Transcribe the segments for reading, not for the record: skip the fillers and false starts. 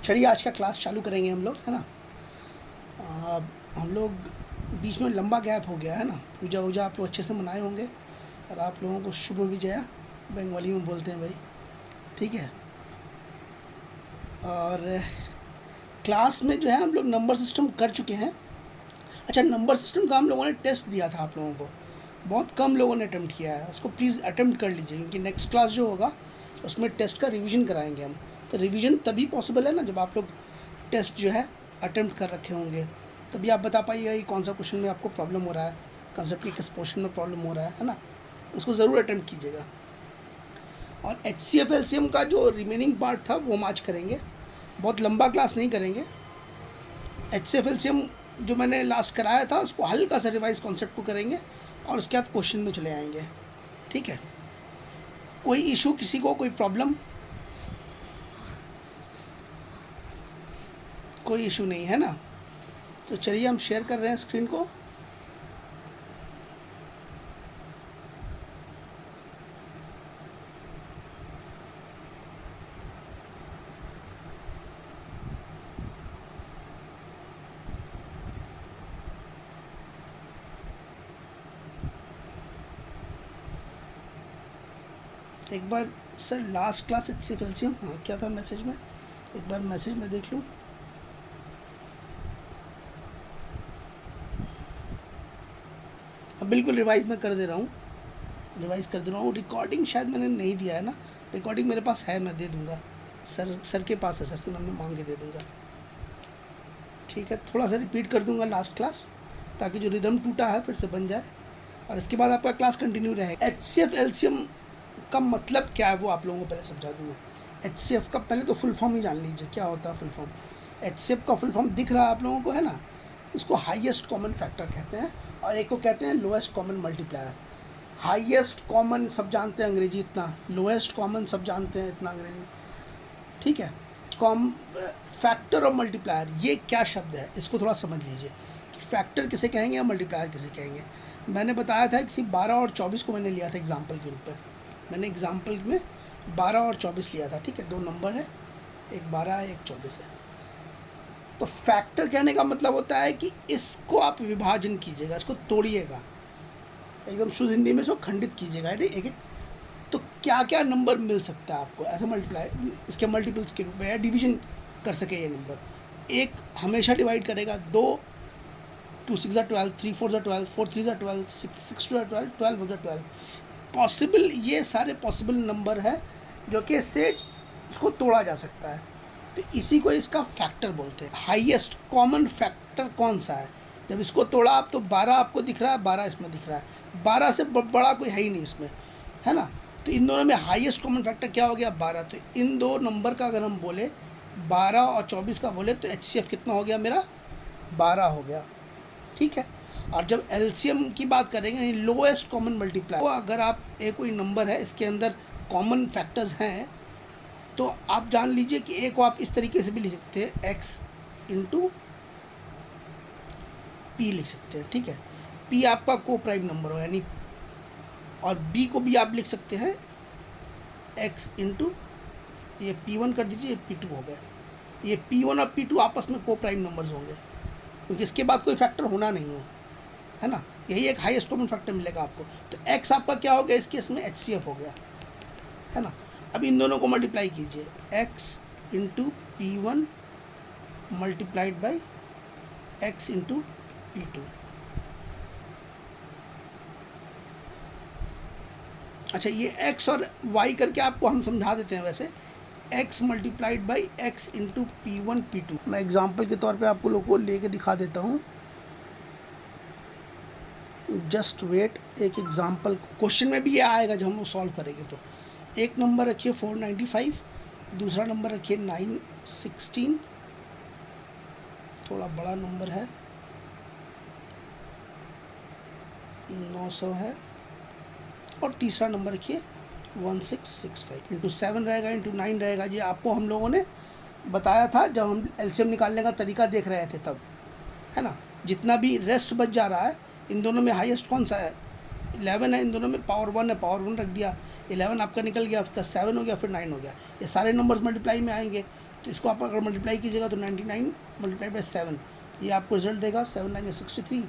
चलिए आज का क्लास चालू करेंगे हम लोग, है ना। हम लोग बीच में लंबा गैप हो गया है ना। पूजा वूजा आप लोग अच्छे से मनाए होंगे और आप लोगों को शुभ विजया बंगाली में बोलते हैं भाई, ठीक है। और क्लास में जो है हम लोग नंबर सिस्टम कर चुके हैं। अच्छा, नंबर सिस्टम का हम लोगों ने टेस्ट दिया था आप लोगों को, बहुत कम लोगों ने अटेम्प्ट किया है। उसको प्लीज़ अटेम्प्ट कर लीजिए, क्योंकि नेक्स्ट क्लास जो होगा उसमें टेस्ट का रिवीजन कराएंगे हम। तो रिवीजन तभी पॉसिबल है ना जब आप लोग टेस्ट जो है अटेम्प्ट कर रखे होंगे, तभी आप बता पाइएगा कि कौन सा क्वेश्चन में आपको प्रॉब्लम हो रहा है, कंसेप्ट के किस पोर्शन में प्रॉब्लम हो रहा है ना। उसको ज़रूर अटेम्प्ट कीजिएगा। और HCF LCM का जो रिमेनिंग पार्ट था वो हम आज करेंगे, बहुत लंबा क्लास नहीं करेंगे। HCF LCM जो मैंने लास्ट कराया था उसको हल्का सा रिवाइज कॉन्सेप्ट को करेंगे और उसके बाद क्वेश्चन में चले आएंगे, ठीक है। कोई इशू, किसी को कोई प्रॉब्लम? कोई इशू नहीं है ना। तो चलिए हम शेयर कर रहे हैं स्क्रीन को। एक बार sir last class HCF LCM, हाँ क्या था मैसेज में, एक बार मैसेज में देख लूँ। हाँ बिल्कुल, रिवाइज मैं कर दे रहा हूँ, रिवाइज कर दे रहा हूँ। रिकॉर्डिंग शायद मैंने नहीं दिया है ना, रिकॉर्डिंग मेरे पास है, मैं दे दूँगा। सर के पास है, सर से मैं मांग के दे दूँगा, ठीक है। थोड़ा सा रिपीट कर दूँगा लास्ट क्लास, ताकि जो रिदम टूटा है फिर से बन जाए, और इसके बाद आपका क्लास कंटिन्यू रहेगा। HCF LCM का मतलब क्या है वो आप लोगों को पहले समझा दूँगा। HCF का पहले तो फुल फॉर्म ही जान लीजिए, क्या होता है फुल फॉर्म। HCF का फुल फॉर्म दिख रहा है आप लोगों को, है ना। इसको हाईएस्ट कॉमन फैक्टर कहते हैं, और एक को कहते हैं lowest common multiplier. Highest common sub जानते हैं अंग्रेजी इतना, लोएस्ट कॉमन सब जानते हैं इतना अंग्रेजी, ठीक है। फैक्टर और मल्टीप्लायर ये क्या शब्द है, इसको थोड़ा समझ लीजिए कि फैक्टर किसे कहेंगे या मल्टीप्लायर किसे कहेंगे। मैंने बताया था कि 12 और 24 को मैंने लिया था एग्जाम्पल के रूप में। मैंने एग्जाम्पल में 12 और 24 लिया था, ठीक है। दो नंबर है, एक 12 है, एक 24 है। तो फैक्टर कहने का मतलब होता है कि इसको आप विभाजन कीजिएगा, इसको तोड़िएगा, एकदम शुद्ध हिंदी में इसको खंडित कीजिएगा, एक एक। तो क्या क्या नंबर मिल सकता है आपको ऐसे मल्टीप्लाई, इसके मल्टीपल्स के रूप में, या डिवीजन कर सके ये नंबर। एक हमेशा डिवाइड करेगा, 2 2 6 12, 3 4 12, 4 3 12, 6 2 12, 12 12। पॉसिबल, ये सारे पॉसिबल नंबर है जो कि इससे इसको तोड़ा जा सकता है, तो इसी को इसका फैक्टर बोलते हैं। हाईएस्ट कॉमन फैक्टर कौन सा है, जब इसको तोड़ा आप तो 12 आपको दिख रहा है, 12 इसमें दिख रहा है, 12 से बड़ा कोई है ही नहीं इसमें, है ना। तो इन दोनों में हाईएस्ट कॉमन फैक्टर क्या हो गया, 12। तो इन दो नंबर का अगर हम बोले 12 और 24 का बोले तो HCF कितना हो गया मेरा, 12 हो गया, ठीक है। और जब LCM की बात करेंगे, लोएस्ट कॉमन मल्टीप्लाई, तो अगर आप एक कोई नंबर है इसके अंदर कॉमन फैक्टर्स हैं, तो आप जान लीजिए कि ए को आप इस तरीके से भी लिख सकते हैं, x इंटू पी लिख सकते हैं, ठीक है। p आपका को प्राइम नंबर हो यानी, और b को भी आप लिख सकते हैं x इंटू, ये p1 कर दीजिए, ये p2 हो गया। ये p1 और p2 आपस में को प्राइम नंबर्स होंगे, क्योंकि इसके बाद कोई फैक्टर होना नहीं है ना। यही एक हाईएस्ट कॉमन फैक्टर मिलेगा आपको। तो x आपका क्या हो गया इस केस में, HCF हो गया, है ना। अब इन दोनों को मल्टीप्लाई कीजिए, x into P1 multiplied by x into P2। अच्छा, ये x और y करके आपको हम समझा देते हैं। वैसे x multiplied by x into P1 P2, मैं एग्जाम्पल के तौर पे आपको लोगों को लेके दिखा देता हूँ, जस्ट वेट। एक एग्जाम्पल क्वेश्चन में भी ये आएगा जब हम लोग सॉल्व करेंगे। तो एक नंबर रखिए 495, दूसरा नंबर रखिए 916, थोड़ा बड़ा नंबर है, 900 है, और तीसरा नंबर रखिए 1665। इंटू 7 रहेगा, इंटू 9 रहेगा। ये आपको हम लोगों ने बताया था जब हम LCM निकालने का तरीका देख रहे थे तब, है ना। जितना भी रेस्ट बच जा रहा है, इन दोनों में हाईएस्ट कौन सा है, 11 है, इन दोनों में पावर 1 है, पावर 1 रख दिया, 11 आपका निकल गया, आपका 7 हो गया, फिर 9 हो गया। ये सारे नंबर्स मल्टीप्लाई में आएंगे, तो इसको आप अगर मल्टीप्लाई कीजिएगा तो 99 मल्टीप्लाई बाई 7, ये आपको रिजल्ट देगा 7 9 63,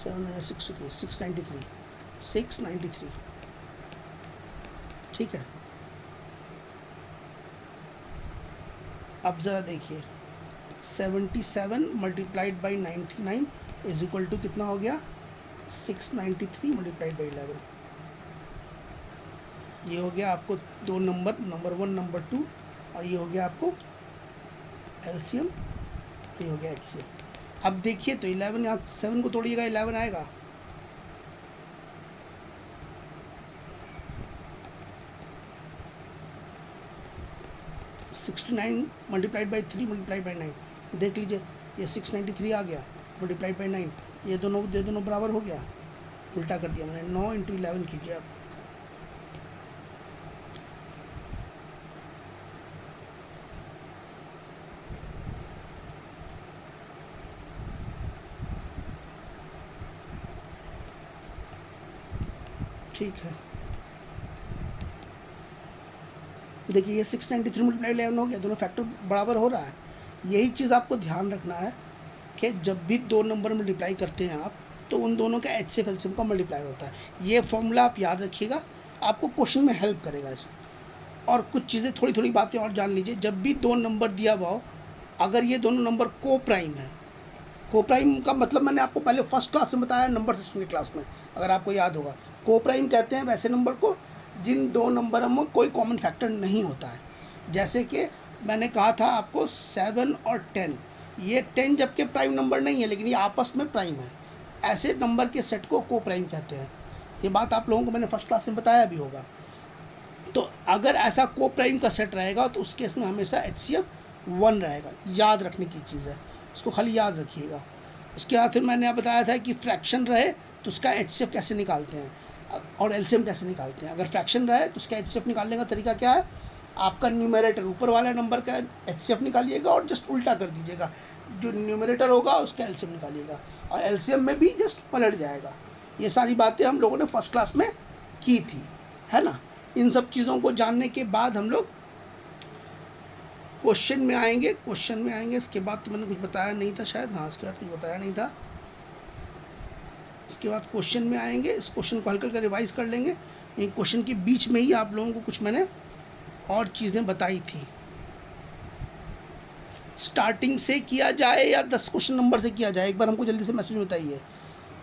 7 9 63, 693, 693। ठीक है, अब ज़रा देखिए 77 multiplied by 99 is equal to कितना हो गया, 693 मल्टीप्लाइड बाई 11। ये हो गया आपको दो नंबर, नंबर 1 नंबर 2, और ये हो गया आपको एलसीएम, ये हो गया एचसीएम। अब देखिए तो 11 यहाँ 7 को तोड़िएगा 11 आएगा, (69 मल्टीप्लाइड बाई 3 मल्टीप्लाइड बाई 9, देख लीजिए ये 693 आ गया मल्टीप्लाइड बाई 9, ये दोनों बराबर हो गया, उल्टा कर दिया मैंने, 9 × 11 कीजिए आप, ठीक है। देखिए ये 693 मल्टीप्लाई 11 हो गया, दोनों फैक्टर बराबर हो रहा है। यही चीज़ आपको ध्यान रखना है कि जब भी दो नंबर मल्टीप्लाई करते हैं आप, तो उन दोनों का HCF एलसीएम का मल्टीप्लायर होता है। ये फॉर्मूला आप याद रखिएगा, आपको क्वेश्चन में हेल्प करेगा इसमें। और कुछ चीज़ें थोड़ी थोड़ी बातें और जान लीजिए, जब भी दो नंबर दिया हुआ हो, अगर ये दोनों नंबर को प्राइम है, को प्राइम का मतलब मैंने आपको पहले फर्स्ट क्लास में बताया, नंबर सिस्टम की क्लास में, अगर आपको याद होगा, को प्राइम कहते हैं वैसे नंबर को जिन दो नंबरों में कोई कॉमन फैक्टर नहीं होता है। जैसे कि मैंने कहा था आपको 7 और 10, ये 10 जबकि प्राइम नंबर नहीं है लेकिन ये आपस में प्राइम है, ऐसे नंबर के सेट को को प्राइम कहते हैं। ये बात आप लोगों को मैंने फर्स्ट क्लास में बताया भी होगा। तो अगर ऐसा को प्राइम का सेट रहेगा तो उस केस में हमेशा HCF 1 रहेगा, याद रखने की चीज़ है, इसको खाली याद रखिएगा। उसके बाद फिर मैंने बताया था कि फ्रैक्शन रहे तो उसका HCF कैसे निकालते हैं और एलसीएम कैसे निकालते हैं। अगर फ्रैक्शन रहे तो उसका HCF निकालने का तरीका क्या है, आपका न्यूमरेटर ऊपर वाले नंबर का HCF निकालिएगा और जस्ट उल्टा कर दीजिएगा, जो न्यूमरेटर होगा उसका एलसीएम निकालिएगा, और एलसीएम में भी जस्ट पलट जाएगा। ये सारी बातें हम लोगों ने फर्स्ट क्लास में की थी, है ना। इन सब चीज़ों को जानने के बाद हम लोग क्वेश्चन में आएंगे। इसके बाद तो मैंने कुछ बताया नहीं था शायद, हाँ इसके बाद कुछ बताया नहीं था। इसके बाद क्वेश्चन में आएंगे, इस क्वेश्चन को हल्का हल्का रिवाइज कर लेंगे। इन क्वेश्चन के बीच में ही आप लोगों को कुछ मैंने और चीज़ें बताई थी। स्टार्टिंग से किया जाए या 10 क्वेश्चन नंबर से किया जाए, एक बार हमको जल्दी से मैसेज में बताइए।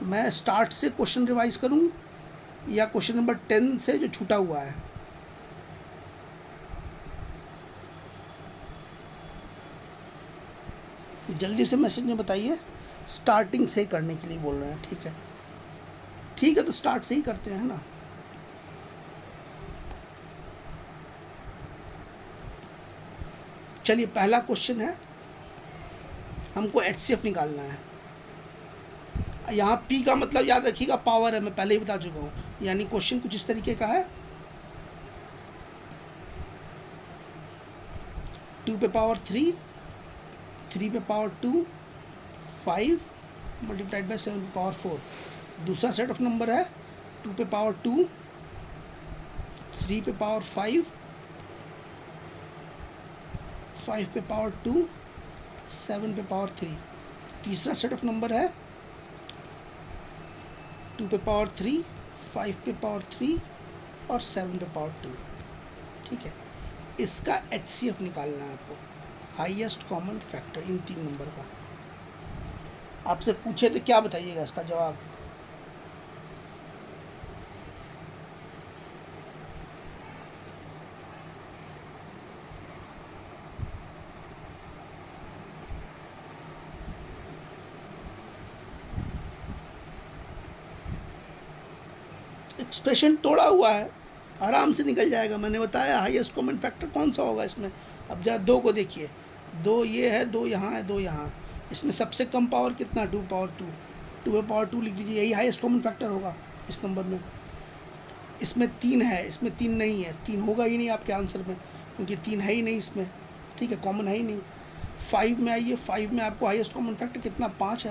मैं स्टार्ट से क्वेश्चन रिवाइज करूं या क्वेश्चन नंबर 10 से जो छूटा हुआ है। जल्दी से मैसेज में बताइए। स्टार्टिंग से करने के लिए बोल रहे हैं, ठीक है, ठीक है, तो स्टार्ट से ही करते हैं ना। चलिए पहला क्वेश्चन है, हमको HCF निकालना है। यहाँ P का मतलब याद रखिएगा पावर है, मैं पहले ही बता चुका हूँ। यानी क्वेश्चन कुछ इस तरीके का है, 2 पे पावर 3, 3 पे पावर 2, 5 मल्टीप्लाइड बाई 7 पे पावर 4। दूसरा सेट ऑफ नंबर है 2 पे पावर 2, 3 पे पावर 5, 5 पे पावर 2, 7 पे पावर 3। तीसरा सेट ऑफ नंबर है 2 पे पावर 3, 5 पे पावर 3 और 7 पे पावर 2। ठीक है, इसका HCF निकालना है आपको, हाईएस्ट कॉमन फैक्टर इन तीन नंबर का। आपसे पूछे तो क्या बताइएगा इसका जवाब? एक्सप्रेशन तोड़ा हुआ है, आराम से निकल जाएगा। मैंने बताया हाईएस्ट कॉमन फैक्टर कौन सा होगा इसमें। अब जरा 2 को देखिए, 2 ये है, 2 यहाँ है, 2 यहाँ। इसमें सबसे कम पावर कितना, 2 पावर 2, 2 पे पावर 2 लिख लीजिए, यही हाईएस्ट कॉमन फैक्टर होगा इस नंबर में। इसमें 3 है, इसमें 3 नहीं है, 3 होगा ही नहीं आपके आंसर में, क्योंकि 3 है ही नहीं इसमें। ठीक है, कॉमन है ही नहीं। 5 में आइए, 5 में आपको हाईएस्ट कॉमन फैक्टर कितना, 5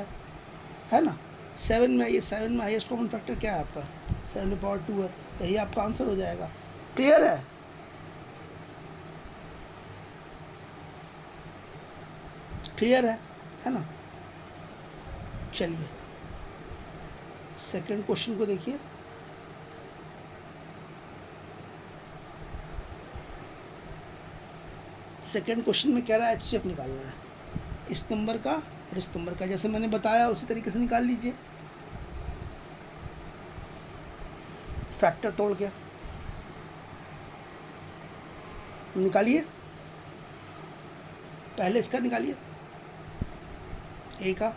है ना। 7 में आइए, 7 में हाईएस्ट कॉमन फैक्टर क्या है आपका, 7 पे पावर 2 है, यही आपका आंसर हो जाएगा। क्लियर है? क्लियर है ना? चलिए सेकंड क्वेश्चन को देखिए। सेकंड क्वेश्चन में कह रहा है एचसीएफ निकालना है इस नंबर का और इस नंबर का। जैसे मैंने बताया उसी तरीके से निकाल लीजिए, फैक्टर तोड़ के निकालिए। पहले इसका निकालिए, ए का,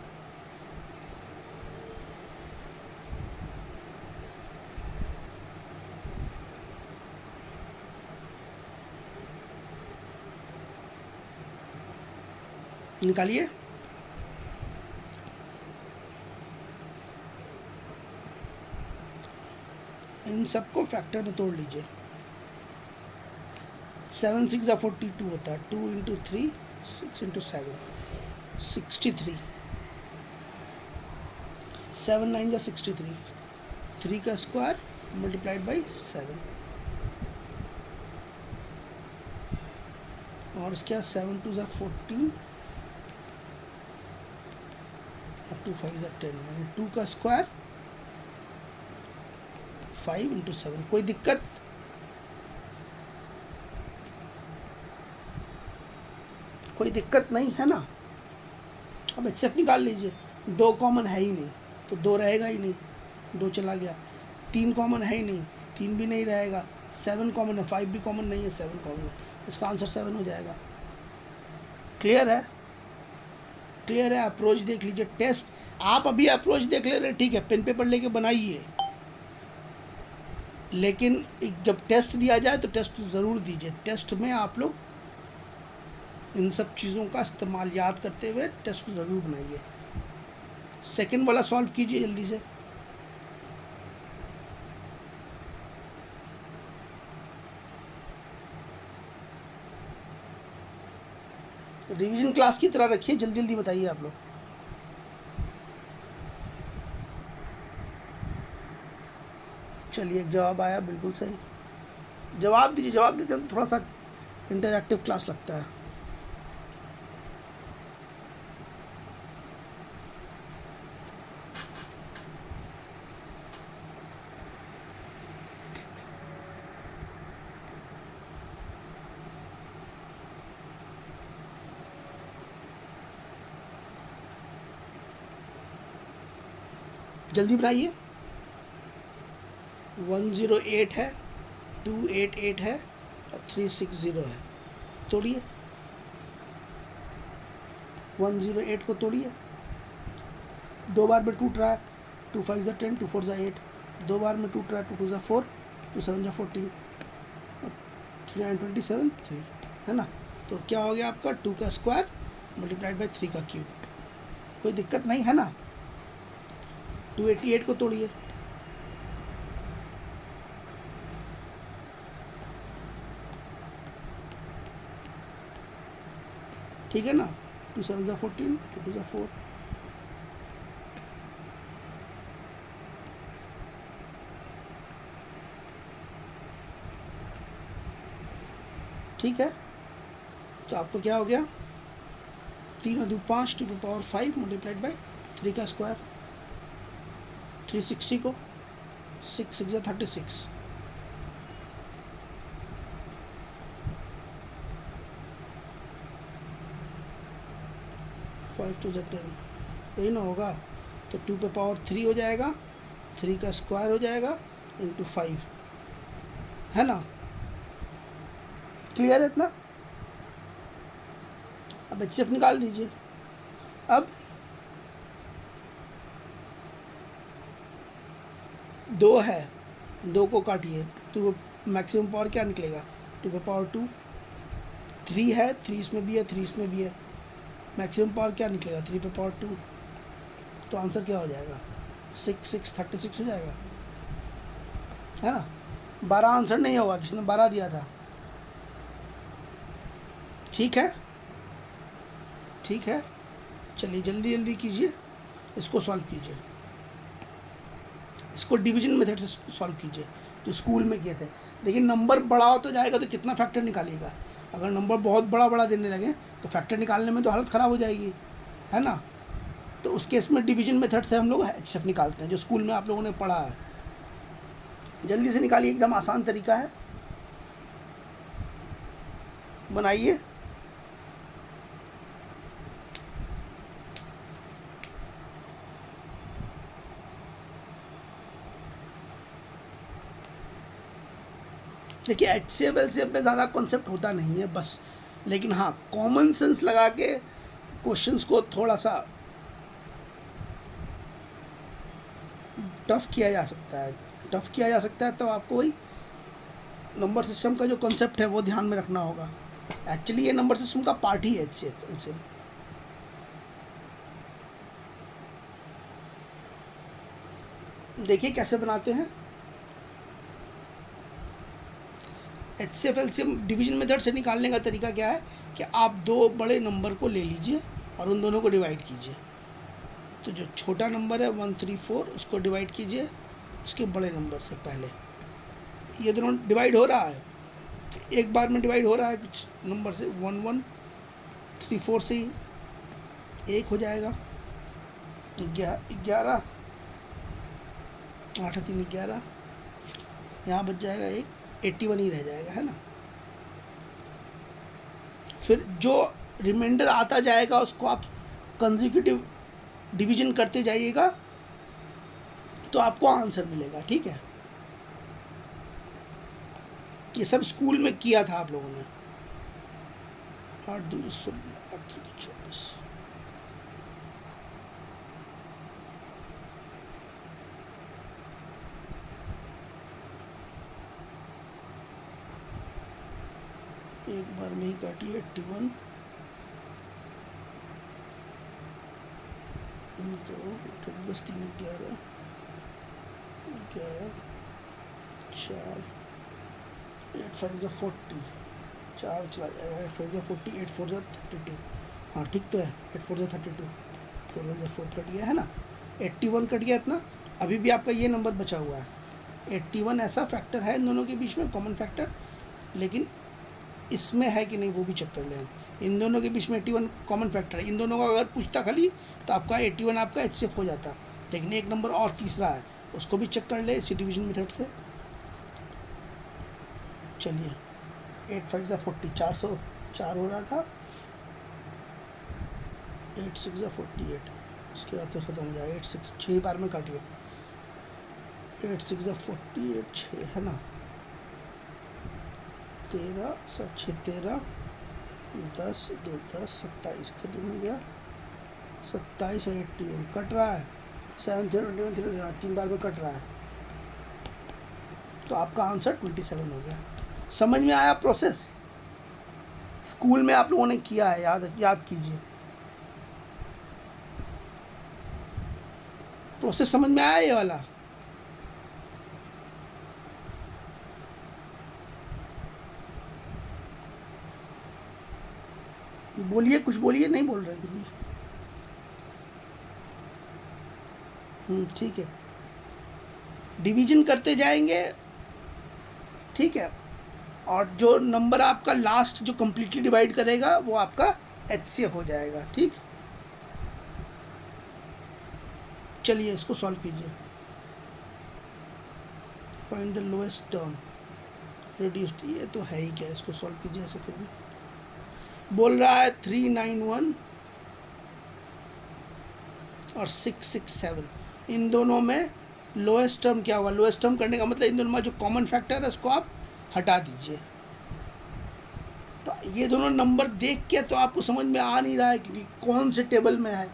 निकालिए। इन सबको फैक्टर में तोड़ लीजिए। 7 6 42 होता है, 2 इंटू 3 6 इंटू 7 63, 7 9 63, 3 का स्क्वायर मल्टीप्लाइड बाई 7 और उसके बाद 7 2 14 और 2 5 10, 2 का स्क्वायर 5 इंटू 7। कोई दिक्कत? कोई दिक्कत नहीं है ना? अब एचसीएफ निकाल लीजिए। 2 कॉमन है ही नहीं तो 2 रहेगा ही नहीं, 2 चला गया। 3 कॉमन है ही नहीं, 3 भी नहीं रहेगा। 7 कॉमन है, 5 भी कॉमन नहीं है, 7 कॉमन है। इसका आंसर 7 हो जाएगा। क्लियर है? क्लियर है? अप्रोच देख लीजिए। टेस्ट आप अभी अप्रोच देख ले रहे, ठीक है, पेन पेपर लेके बनाइए, लेकिन जब टेस्ट दिया जाए तो टेस्ट ज़रूर दीजिए। टेस्ट में आप लोग इन सब चीज़ों का इस्तेमाल याद करते हुए टेस्ट ज़रूर बनाइए। सेकंड वाला सॉल्व कीजिए जल्दी से। रिवीजन क्लास की तरह रखिए, जल्दी जल्दी बताइए आप लोग। चलिए एक जवाब आया, बिल्कुल सही। जवाब दीजिए, जवाब देते हैं तो थोड़ा सा इंटरैक्टिव क्लास लगता है। जल्दी बनाइए। 108 है, 288 है और 360 है। तोड़िए, 108 को तोड़िए। 2 बार में टूट रहा है, 2 5 10, 2 4 8। 2 बार में टूट रहा है, 2 2 4, 2 7 14, 3 9 27 3, है ना? तो क्या हो गया आपका? 2 का स्क्वायर मल्टीप्लाइड बाई 3 का क्यूब। कोई दिक्कत नहीं है ना? 288 को तोड़िए। ठीक है ना? 2 7 14, 2 2 4। ठीक है, तो आपको क्या हो गया? 3 और 2 5, 2 पावर 5 मल्टीप्लाइड बाई 3 का स्क्वायर। 360 को 6 6 36, 5 2 10, यही ना होगा? तो 2 पे पावर 3 हो जाएगा, 3 का स्क्वायर हो जाएगा इंटू 5, है ना? क्लियर है इतना? अब एचसीएफ निकाल दीजिए। अब 2 है, 2 को काटिए, 2 मैक्सिमम पावर क्या निकलेगा? 2 पे पावर 2। 3 है, 3 इसमें भी है, 3 इसमें भी है, मैक्सिमम पावर क्या निकलेगा? 3 पे पावर 2। तो आंसर क्या हो जाएगा? 6 6 36 हो जाएगा, है ना? 12 आंसर नहीं होगा, किसी ने 12 दिया था। ठीक है, ठीक है। चलिए जल्दी जल्दी कीजिए, इसको सॉल्व कीजिए, इसको डिवीजन मेथड से सॉल्व कीजिए। जो स्कूल में किए थे। लेकिन नंबर बड़ा हो तो जाएगा तो कितना फैक्टर निकालिएगा। अगर नंबर बहुत बड़ा बड़ा देने लगे तो फैक्टर निकालने में तो हालत ख़राब हो जाएगी, है ना। तो उस केस में डिवीजन मेथड से हम लोग HCF निकालते हैं, जो स्कूल में आप लोगों ने पढ़ा है। जल्दी से निकालिए, एकदम आसान तरीका है, बनाइए। देखिए HCF LCF में ज़्यादा कॉन्सेप्ट होता नहीं है बस, लेकिन हाँ कॉमन सेंस लगा के क्वेश्चंस को थोड़ा सा टफ किया जा सकता है। तो आपको वही नंबर सिस्टम का जो कॉन्सेप्ट है वो ध्यान में रखना होगा। एक्चुअली ये नंबर सिस्टम का पार्ट ही है HCF LCM। देखिए कैसे बनाते हैं। HCF LCM डिवीजन मेथड से निकालने का तरीका क्या है कि आप दो बड़े नंबर को ले लीजिए और उन दोनों को डिवाइड कीजिए। तो जो छोटा नंबर है 134 उसको डिवाइड कीजिए उसके बड़े नंबर से पहले। ये दोनों डिवाइड हो रहा है, एक बार में डिवाइड हो रहा है कुछ नंबर से। 1134 से ही एक हो जाएगा, 11 8 3 11, यहाँ बच जाएगा एक, 81 ही रह जाएगा, है ना। फिर जो रिमाइंडर आता जाएगा उसको आप कंसेक्यूटिव डिवीजन करते जाइएगा तो आपको आंसर मिलेगा, ठीक है। ये सब स्कूल में किया था आप लोगों ने। 8 2 16 8 3 24। एक बार में ही काटिए 81 तो 10 3 11 11 4 8 5 40, 4 चला जाएगा, 8 5 40, 8 4 32। हाँ ठीक तो है, 8 4 32, 4 1 4 कट गया, है ना। 81 कट गया इतना। अभी भी आपका ये नंबर बचा हुआ है। 81 ऐसा फैक्टर है इन दोनों के बीच में, कॉमन फैक्टर, लेकिन इसमें है कि नहीं वो भी चेक कर लें। इन दोनों के बीच में 81 कॉमन फैक्टर है। इन दोनों का अगर पूछता खाली तो आपका 81 आपका HCF हो जाता, लेकिन एक नंबर और तीसरा है उसको भी चेक कर ले इसी डिवीजन मेथड से। चलिए 8 5 40, 404 हो रहा था, 8 6 48, उसके बाद तो ख़त्म हो जाएगा। 8 6 6 बार में काटिए, 8 6 48 6, है ना। 13 7 6 13, 10 2 10 27 खत्म हो गया। 27 और 81 कट रहा है, 7 21 3 बार में कट रहा है, तो आपका आंसर 27 हो गया। समझ में आया प्रोसेस? स्कूल में आप लोगों ने किया है, याद कीजिए। प्रोसेस समझ में आया ये वाला? बोलिए, कुछ बोलिए, नहीं बोल रहे कुछ भी। ठीक है, डिवीजन करते जाएंगे, ठीक है। और जो नंबर आपका लास्ट जो कंप्लीटली डिवाइड करेगा वो आपका HCF हो जाएगा, ठीक। चलिए इसको सॉल्व कीजिए। Find the lowest term reduced, ये तो है ही क्या, इसको सॉल्व कीजिए ऐसे। फिर भी बोल रहा है 391 और 667, इन दोनों में लोएस्ट टर्म क्या होगा। लोएस्ट टर्म करने का मतलब इन दोनों में जो कॉमन फैक्टर है उसको आप हटा दीजिए। तो ये दोनों नंबर देख के तो आपको समझ में आ नहीं रहा है क्योंकि कौन से टेबल में है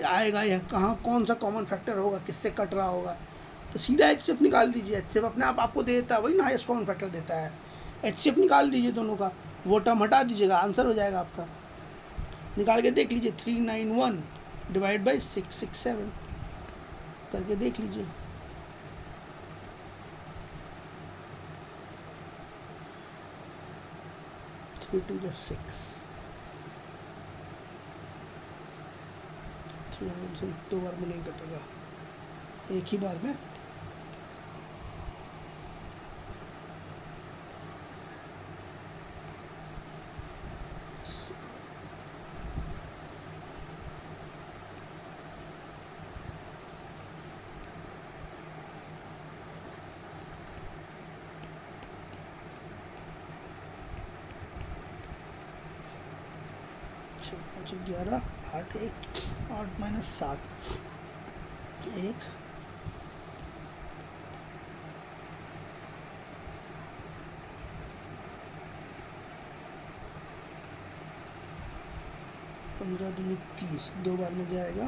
आएगा या कहाँ कौन सा कॉमन फैक्टर होगा, किससे कट रहा होगा। तो सीधा HCF निकाल दीजिए। HCF अपने आप आपको दे देता है, वही ना हाईएस्ट कॉमन फैक्टर देता है। HCF निकाल दीजिए दोनों का, वो टर्म हटा दीजिएगा, आंसर हो जाएगा आपका। निकाल के देख लीजिए, 391 डिवाइड बाई 667 करके देख लीजिए। टू 6, 2 बार में नहीं कटेगा, एक ही बार में। 5 11 8 1 8 माइनस 7 1 15 दूनी 30 दो बार में जाएगा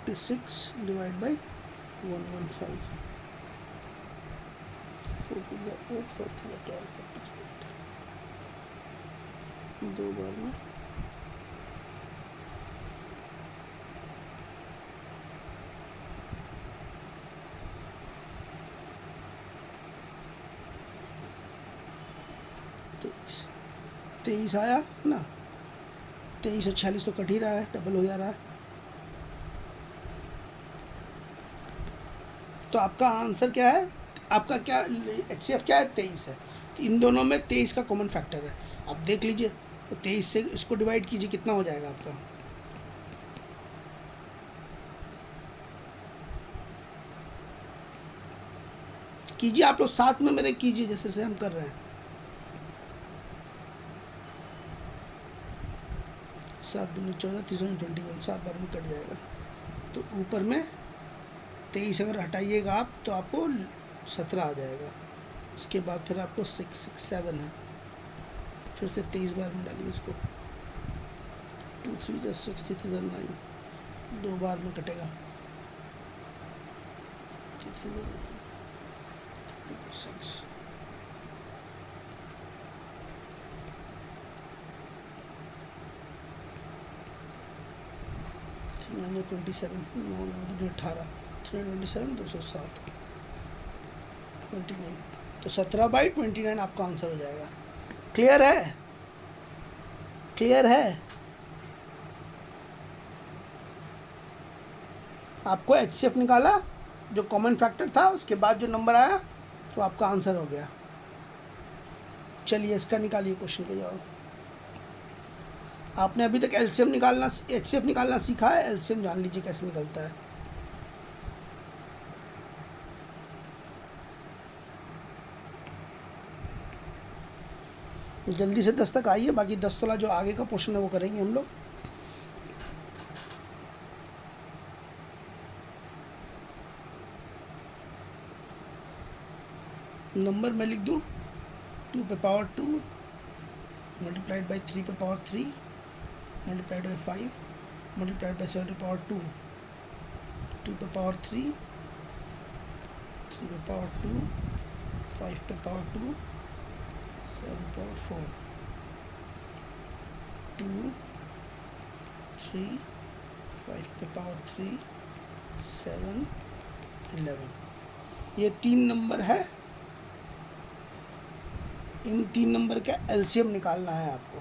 46 डिवाइड बाई 115 4 8 4 12 48 दो बार में तेईस आया ना। 23 और 46 तो कट ही रहा है, डबल हो जा रहा है। तो आपका आंसर क्या है, आपका क्या HCF क्या है, 23 है। तो इन दोनों में 23 का कॉमन फैक्टर है, आप देख लीजिए। तो 23 से इसको डिवाइड कीजिए, कितना हो जाएगा आपका, कीजिए आप लोग साथ में मेरे कीजिए, जैसे से हम कर रहे हैं। 7 दूनी 14 3 21 7 बार में कट जाएगा। तो ऊपर में 23 अगर हटाइएगा आप तो आपको 17 आ जाएगा। इसके बाद फिर आपको 6 6 7 है, फिर से 23 बार में डालिए इसको। 2 3 6 3 9 दो बार में कटेगा। 6 327 9 9 18 327 207 29 तो 17/29 आपका आंसर हो जाएगा। क्लियर है, क्लियर है। आपको HCF निकाला, जो कॉमन फैक्टर था, उसके बाद जो नंबर आया तो आपका आंसर हो गया। चलिए इसका निकालिए क्वेश्चन का जवाब। आपने अभी तक LCM निकालना, HCF निकालना सीखा है, LCM जान लीजिए कैसे निकलता है। जल्दी से 10 तक आइए, बाकी 10 वाला जो आगे का पोर्शन है वो करेंगे हम लोग। नंबर मैं लिख दूँ 2 पे पावर 2 मल्टीप्लाइड बाई 3 पे power 3 multiplied by 5 multiplied by 7 पे पावर 2 2 पे पावर 3 3 पे पावर 2 5 पे पावर 2 7 पावर 4 2 3 5 पे पावर 3 7 11 ये 3 नंबर है। इन 3 नंबर का LCM निकालना है आपको।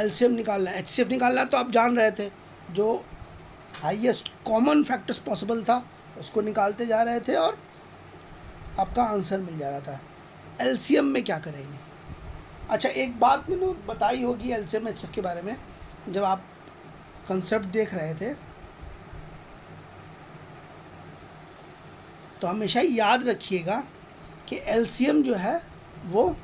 LCM निकालना है, HCF निकालना है, तो आप जान रहे थे जो हाईएस्ट कॉमन फैक्टर्स पॉसिबल था उसको निकालते जा रहे थे और आपका आंसर मिल जा रहा था। LCM में क्या करेंगे? अच्छा, एक बात मैंने बताई होगी LCM HCF के बारे में, जब आप कंसेप्ट देख रहे थे तो हमेशा याद रखिएगा कि LCM जो है वो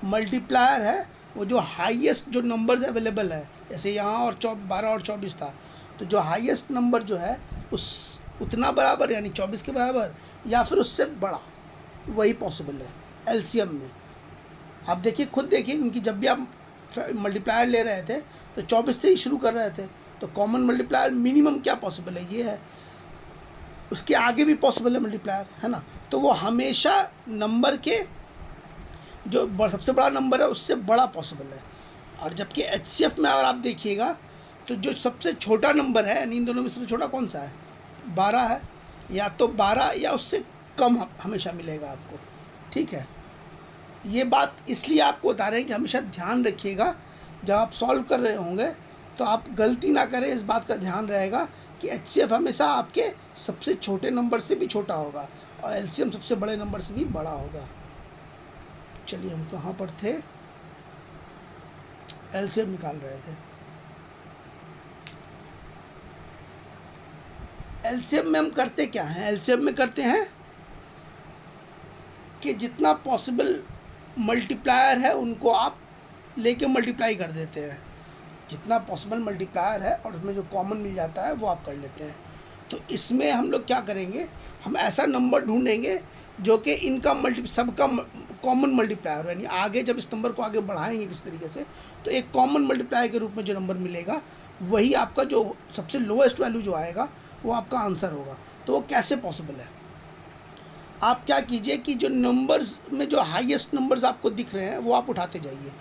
मल्टीप्लायर है, वो जो हाईएस्ट जो नंबर्स अवेलेबल है, जैसे यहाँ और 12 और 24 था, तो जो हाईएस्ट नंबर जो है उस उतना बराबर यानी 24 के बराबर या फिर उससे बड़ा, वही पॉसिबल है LCM में। आप देखिए, खुद देखिए, क्योंकि जब भी आप मल्टीप्लायर ले रहे थे तो 24 से ही शुरू कर रहे थे, तो कॉमन मल्टीप्लायर मिनिमम क्या पॉसिबल है, ये है। उसके आगे भी पॉसिबल है मल्टीप्लायर, है ना। तो वो हमेशा नंबर के जो सबसे बड़ा नंबर है उससे बड़ा पॉसिबल है। और जबकि HCF में अगर आप देखिएगा तो जो सबसे छोटा नंबर है, इन दोनों में सबसे छोटा कौन सा है, 12 है। या तो 12 या उससे कम हमेशा मिलेगा आपको, ठीक है। ये बात इसलिए आपको बता रहे हैं कि हमेशा ध्यान रखिएगा, जब आप सॉल्व कर रहे होंगे तो आप गलती ना करें, इस बात का ध्यान रहेगा कि एचसीएफ हमेशा आपके सबसे छोटे नंबर से भी छोटा होगा और एलसीएम सबसे बड़े नंबर से भी बड़ा होगा। चलिए हम कहाँ पर थे, एलसीएम निकाल रहे थे। एलसीएम में हम करते क्या हैं, एलसीएम में करते हैं कि जितना पॉसिबल मल्टीप्लायर है उनको आप लेके मल्टीप्लाई कर देते हैं, जितना पॉसिबल मल्टीप्लायर है और उसमें जो कॉमन मिल जाता है वो आप कर लेते हैं। तो इसमें हम लोग क्या करेंगे, हम ऐसा नंबर ढूंढेंगे जो कि इनका सबका कॉमन मल्टीप्लायर, यानी आगे जब इस नंबर को आगे बढ़ाएंगे किसी तरीके से तो एक कॉमन मल्टीप्लायर के रूप में जो नंबर मिलेगा वही आपका जो सबसे लोएस्ट वैल्यू जो आएगा वो आपका आंसर होगा। तो वो कैसे पॉसिबल है, आप क्या कीजिए कि जो नंबर्स में जो हाईएस्ट नंबर्स आपको दिख रहे हैं वो आप उठाते जाइए।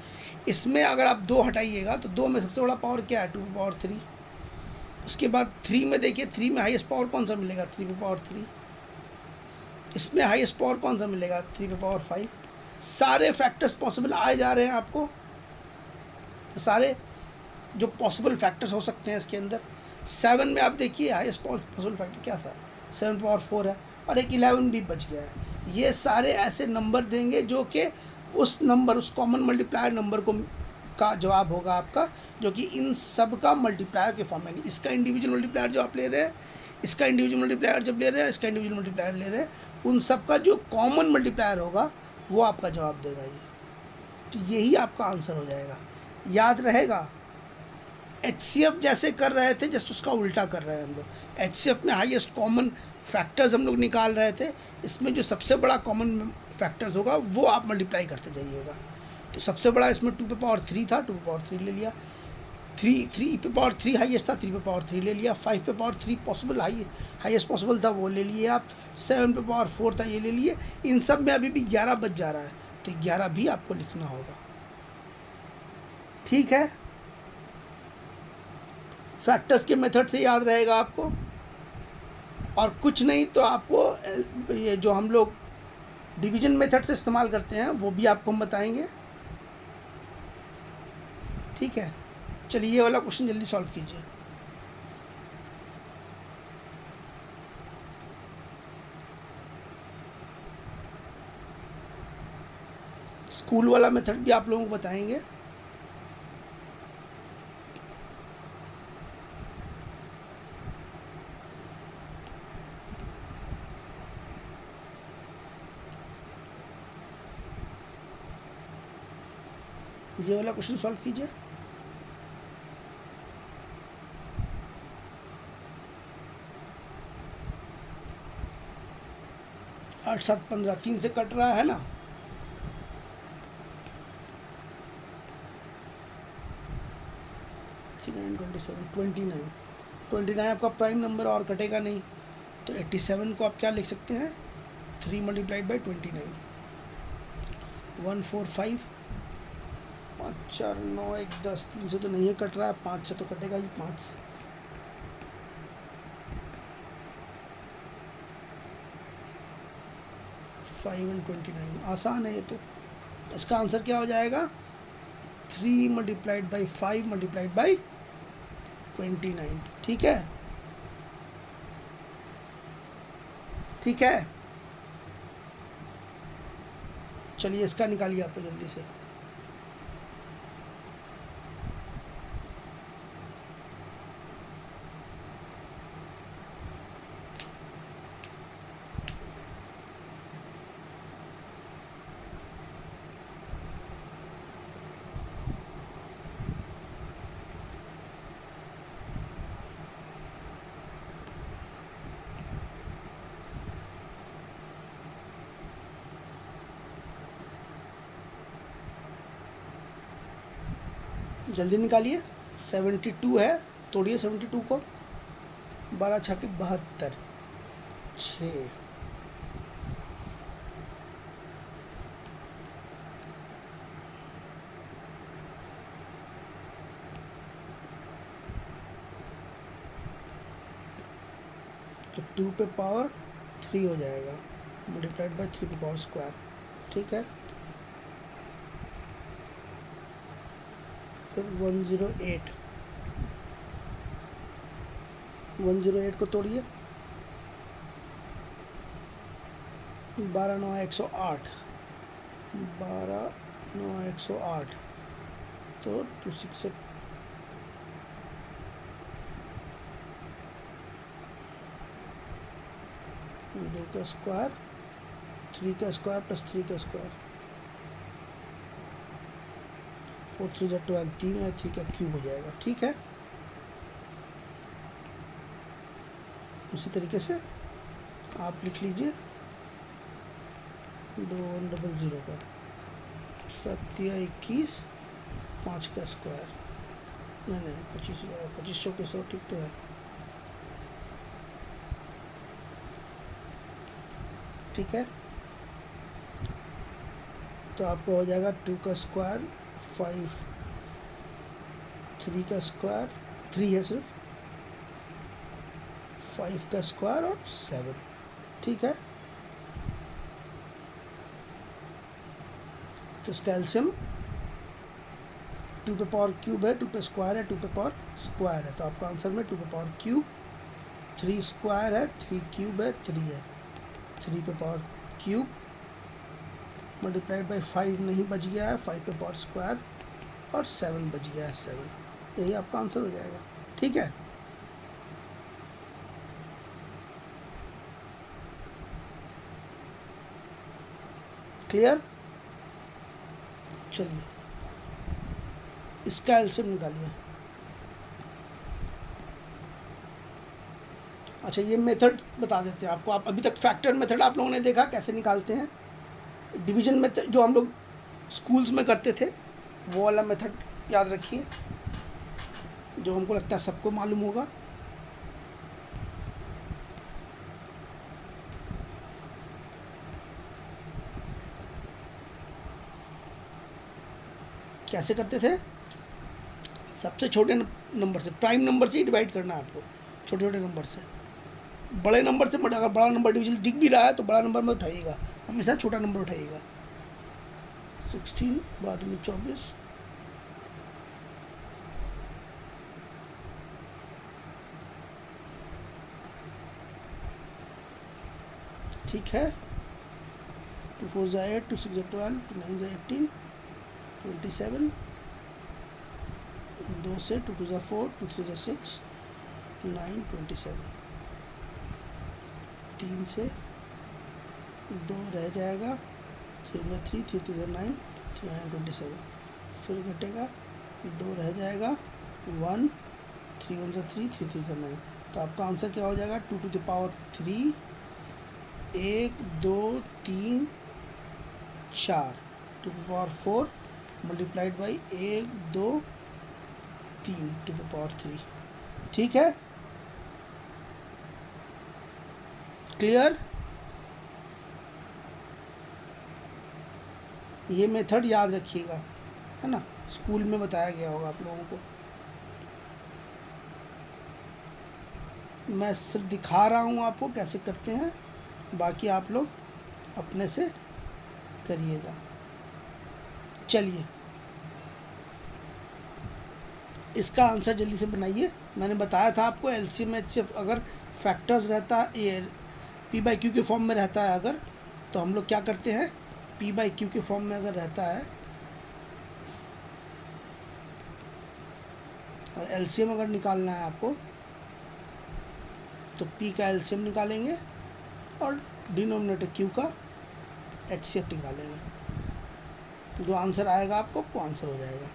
इसमें अगर आप 2 हटाइएगा तो 2 में सबसे बड़ा पावर क्या है, 2 पावर 3। उसके बाद 3 में देखिए, 3 में हाईएस्ट पावर कौन सा मिलेगा, 3 पावर 3। इसमें हाईएस्ट पावर कौन सा मिलेगा, 3 पावर 5। सारे फैक्टर्स पॉसिबल आए जा रहे हैं आपको, सारे जो पॉसिबल फैक्टर्स हो सकते हैं इसके अंदर। 7 में आप देखिए हाईएस्ट पॉसिबल फैक्टर क्या सा है, 7 पावर 4 है और एक 11 भी बच गया है। ये सारे ऐसे नंबर देंगे जो कि उस नंबर, उस कॉमन मल्टीप्लायर नंबर को का जवाब होगा आपका, जो कि इन सब का मल्टीप्लायर के फॉर्म में, इसका इंडिविजुअल मल्टीप्लायर जो आप ले रहे हैं, इसका इंडिविजुअल मल्टीप्लायर जब ले रहे हैं, इसका इंडिविजुअल मल्टीप्लायर ले रहे हैं, उन सब का जो कॉमन मल्टीप्लायर होगा वो आपका जवाब देगा ये। तो यही आपका आंसर हो जाएगा, याद रहेगा। एचसीएफ जैसे कर रहे थे जस्ट उसका उल्टा कर रहे हैं हम लोग। एचसीएफ में हाईएस्ट कॉमन फैक्टर्स हम लोग निकाल रहे थे, इसमें जो सबसे बड़ा कॉमन फैक्टर्स होगा वो आप मल्टीप्लाई करते जाइएगा। तो सबसे बड़ा इसमें 2 पे पावर 3 था, 2 पे पावर 3 ले लिया। 3 पे पावर 3 हाईएस्ट था, 3 पे पावर 3 ले लिया। 5 पे पावर 3 पॉसिबल हाईएस्ट पॉसिबल था, वो ले लिए आप। 7 पे पावर 4 था, ये ले लिए। इन सब में अभी भी 11 बच जा रहा है, तो 11 भी आपको लिखना होगा, ठीक है। फैक्टर्स के मेथड से याद रहेगा आपको, और कुछ नहीं तो आपको ये जो हम लोग डिवीजन मेथड से इस्तेमाल करते हैं वो भी आपको हम बताएंगे, ठीक है। चलिए ये वाला क्वेश्चन जल्दी सॉल्व कीजिए। स्कूल वाला मेथड भी आप लोगों को बताएंगे। ये वाला क्वेश्चन सॉल्व कीजिए। 8 7 15 3 से कट रहा है ना, नाइन 27 29 आपका प्राइम नंबर और कटेगा नहीं, तो 87 को आप क्या लिख सकते हैं, 3 मल्टीप्लाइड बाई 29, 145 5 4 9 1 10। 3 से तो नहीं है कट रहा है, 5 से तो कटेगा ही, 5 से। फाइव एंड 29 आसान है ये तो। इसका आंसर क्या हो जाएगा, 3 मल्टीप्लाइड बाई 5 मल्टीप्लाइड बाई 29, ठीक है, ठीक है। चलिए इसका निकालिए आप जल्दी से। जल्दी निकालिए। 72 है, तोड़िए 72 को। 12 छक्के 72, 6। तो 2 पे पावर 3 हो जाएगा, मल्टीप्लाइड बाई 3 पे पावर स्क्वायर, ठीक है। फिर 108, 108 को तोड़िए, 12 9 108, 12 9 108, तो 26 से 2 का स्क्वायर, 3 का स्क्वायर प्लस 3 का स्क्वायर, 4 3 जा 12, 3 है, 3 का क्यूब हो जाएगा। ठीक है, उसी तरीके से आप लिख लीजिए 2100 का 7 21, 5 का स्क्वायर, नहीं 25 25 के 100, ठीक तो है। ठीक है, तो आपको हो जाएगा 2 का स्क्वायर 5, 3 का स्क्वायर 3 है सिर्फ, 5 का स्क्वायर और 7। ठीक है, तो इसका एलसीएम 2 पे पावर क्यूब है, 2 पे स्क्वायर है, 2 पे पावर स्क्वायर है, तो आपका आंसर में 2 पे पावर क्यूब, 3 स्क्वायर है, 3 क्यूब है, 3 है, 3 पे पावर क्यूब मल्टीप्लाइड बाई 5 नहीं बच गया है, 5 पे पावर स्क्वायर और 7 बच गया है, 7, यही आपका आंसर हो जाएगा। ठीक है, क्लियर। चलिए इसका एलसीएम निकालिए। अच्छा, ये मेथड बता देते हैं आपको। आप अभी तक फैक्टर मेथड आप लोगों ने देखा कैसे निकालते हैं, डिवीजन मेथड जो हम लोग स्कूल्स में करते थे वो वाला मेथड याद रखिए, जो हमको लगता है सबको मालूम होगा। कैसे करते थे, सबसे छोटे नंबर से, प्राइम नंबर से ही डिवाइड करना है आपको, छोटे छोटे नंबर से। बड़े नंबर से अगर बड़ा नंबर डिवीजन दिख भी रहा है तो बड़ा नंबर में उठाइएगा, हमेशा छोटा नंबर उठाइएगा। 16 बाद में 24, ठीक है, 2 4 जा 8, 2 6 जा 12, 2 9 जा 18, 27, 2 से 2 2 जा 4, 2 3 जा 6, 9 27, 3 से 2 रह जाएगा, 3 जा 3, 3 3 जा 9, 9 27, फिर घटेगा 2 रह जाएगा 1, 3 1 जा 3, 3 3 जा 9, तो आपका आंसर क्या हो जाएगा 2 to the power 3, 1 2 3 4, 2 to the power 4 multiplied by 1 2 3 to the power 3। ठीक है, क्लियर। ये मेथड याद रखिएगा, है ना, स्कूल में बताया गया होगा आप लोगों को। मैं सिर्फ दिखा रहा हूँ आपको कैसे करते हैं, बाकी आप लोग अपने से करिएगा। चलिए इसका आंसर जल्दी से बनाइए। मैंने बताया था आपको एलसीएम में सिर्फ अगर फैक्टर्स रहता है, पी बाई क्यू के फॉर्म में रहता है अगर, तो हम लोग क्या करते हैं, पी बाई क्यू के फॉर्म में अगर रहता है और एलसीएम अगर निकालना है आपको तो पी का एलसीएम निकालेंगे और डिनोमिनेटर क्यू का एचसीएफ निकालेंगे, जो आंसर आएगा आपको वो आंसर हो जाएगा।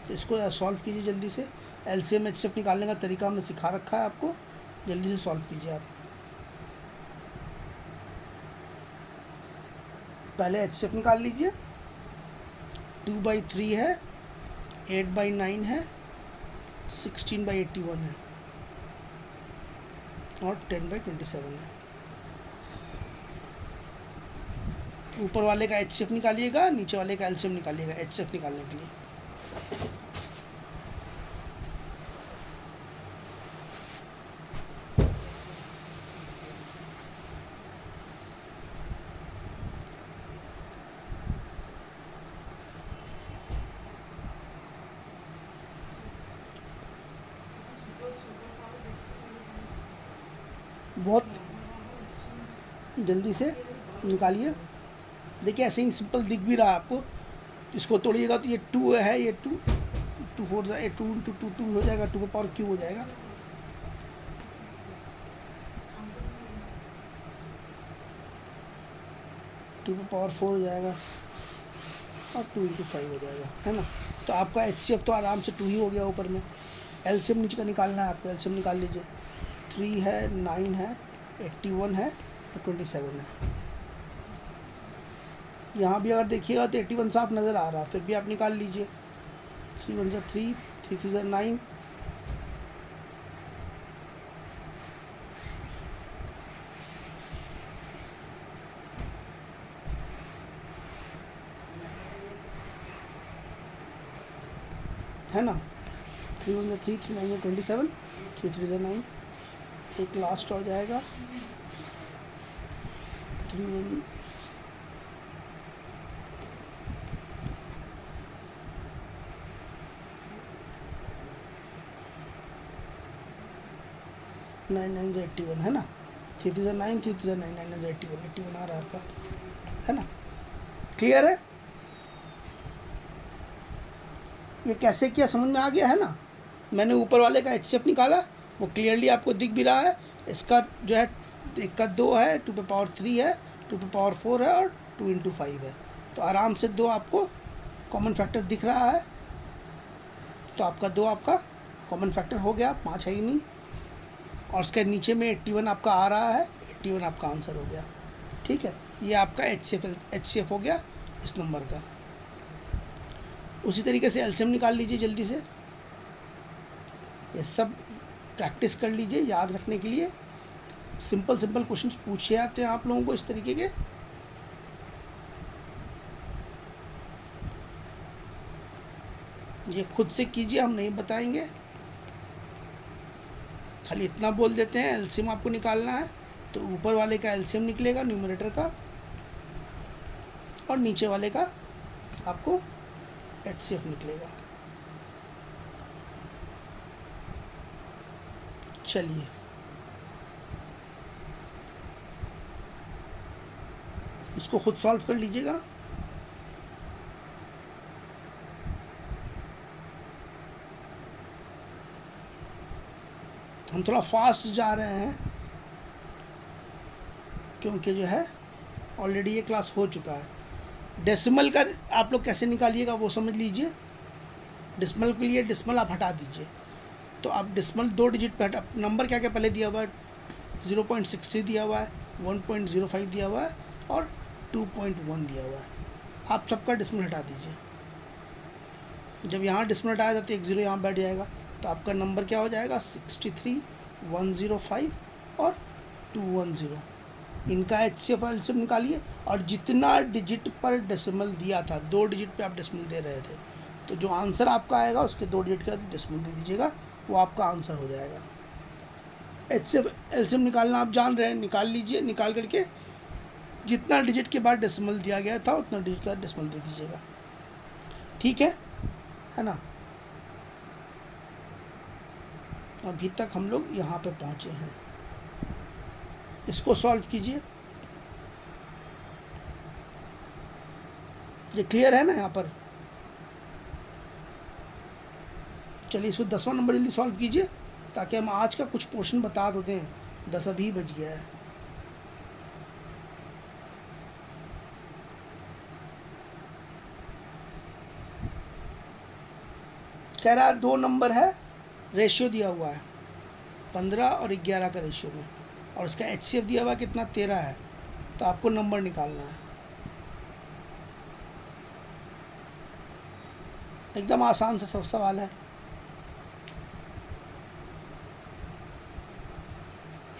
तो इसको सॉल्व कीजिए जल्दी से। एलसीएम एचसीएफ निकालने का तरीका हमने सिखा रखा है आपको, जल्दी से सॉल्व कीजिए आप। पहले एचसीएफ निकाल लीजिए। 2/3 है, 8/9 है, 16/81 है और 10/27 है। ऊपर वाले का एचसीएफ निकालिएगा, नीचे वाले का एलसीएम निकालिएगा एचसीएफ निकालने के लिए। बहुत जल्दी से निकालिए। देखिए ऐसे ही सिंपल दिख भी रहा है आपको। इसको तोड़िएगा तो ये 2 है, ये 2 2 4 2 इंटू 2 2 हो जाएगा, 2 का पावर क्यूब हो जाएगा। टू का पावर 4 हो जाएगा और 2 इंटू 5 हो जाएगा, है ना। तो आपका HCF तो आराम से 2 ही हो गया ऊपर में। LCM नीचे का निकालना है आपको, LCM निकाल लीजिए। 3 है, 9 है, 81 है और 27 है। यहाँ भी अगर देखिएगा तो 81 साफ नज़र आ रहा है, फिर भी आप निकाल लीजिए। 3 1 3, 3 3 9, है ना। 3 1 3, 3 9 27, 3 3 9। एक लास्ट और जाएगा 3 1 9 9 81, है ना। 3 3 9, 3 3 9, 9 9 81, 81 आ रहा है आपका, है ना। क्लियर है? ये कैसे किया समझ में आ गया, है ना। मैंने ऊपर वाले का HCF निकाला, वो क्लियरली आपको दिख भी रहा है। इसका जो है, एक का 2 है, 2 पे पावर 3 है, 2 पे पावर 4 है और 2 इंटू 5 है। तो आराम से 2 आपको कॉमन फैक्टर दिख रहा है। तो आपका 2 आपका कॉमन फैक्टर हो गया, 5 है ही नहीं। और उसके नीचे में 81 आपका आ रहा है, 81 आपका आंसर हो गया। ठीक है, ये आपका HCF हो गया इस नंबर का। उसी तरीके से LCM निकाल लीजिए जल्दी से। ये सब प्रैक्टिस कर लीजिए याद रखने के लिए। सिंपल सिंपल क्वेश्चंस पूछे आते हैं आप लोगों को इस तरीके के। ये खुद से कीजिए, हम नहीं बताएंगे, खाली इतना बोल देते हैं। LCM आपको निकालना है तो ऊपर वाले का LCM निकलेगा न्यूमरेटर का, और नीचे वाले का आपको HCF निकलेगा। चलिए इसको खुद सॉल्व कर लीजिएगा। हम थोड़ा फास्ट जा रहे हैं क्योंकि जो है ऑलरेडी ये क्लास हो चुका है। डेसिमल का आप लोग कैसे निकालिएगा वो समझ लीजिए। डेसिमल के लिए डेसिमल आप हटा दीजिए। तो आप डेसिमल 2 डिजिट पे हटा, नंबर क्या क्या पहले दिया हुआ है, 0.63 दिया हुआ है, 1.05 दिया हुआ है और 2.1 दिया हुआ है। आप सबका डेसिमल हटा दीजिए। जब यहाँ डेसिमल हटाया तो एक 0 यहाँ बैठ जाएगा, तो आपका नंबर क्या हो जाएगा, 63, 105 और 210। इनका HCF और LCM निकालिए। और जितना डिजिट पर डेसिमल दिया था, 2 डिजिट पे आप डेसिमल दे रहे थे, तो जो आंसर आपका आएगा उसके 2 डिजिट का डेसिमल दे दीजिएगा, वो आपका आंसर हो जाएगा। HCF LCM निकालना आप जान रहे हैं, निकाल लीजिए। निकाल करके जितना डिजिट के बाद डेसिमल दिया गया था उतना डिजिट का डेसिमल दे दीजिएगा। ठीक है ना। अभी तक हम लोग यहाँ पे पहुँचे हैं। इसको सॉल्व कीजिए। ये क्लियर है ना यहाँ पर। चलिए इसको 10वां नंबर जल्दी सॉल्व कीजिए ताकि हम आज का कुछ पोर्शन बता तो दें। 10 अभी बज गया है। कह रहा है 2 नंबर है, रेशियो दिया हुआ है 15 और 11 का रेशियो में, और उसका HCF दिया हुआ कितना, 13 है। तो आपको नंबर निकालना है। एकदम आसान सा सवाल है,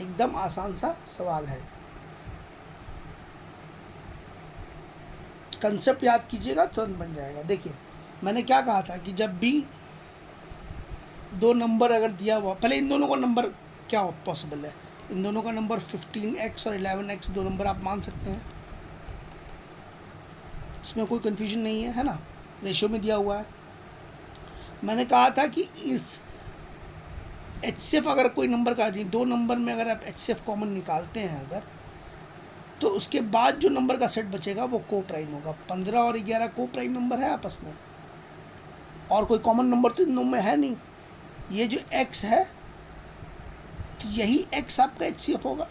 एकदम आसान सा सवाल है। कंसेप्ट याद कीजिएगा, तुरंत बन जाएगा। देखिए मैंने क्या कहा था कि जब भी 2 नंबर अगर दिया हुआ, पहले इन दोनों का नंबर क्या पॉसिबल है, इन दोनों का नंबर 15x और 11x 2 नंबर आप मान सकते हैं, इसमें कोई कन्फ्यूजन नहीं है ना। रेशियो में दिया हुआ है। मैंने कहा था कि इस HCF अगर कोई नंबर का नहीं, 2 नंबर में अगर आप HCF कॉमन निकालते हैं अगर, तो उसके बाद जो नंबर का सेट बचेगा वो को प्राइम होगा। 15 और 11 को प्राइम नंबर है आपस में, और कोई कॉमन नंबर तो इन दोनों में है नहीं। ये जो x है, तो यही x आपका HCF होगा।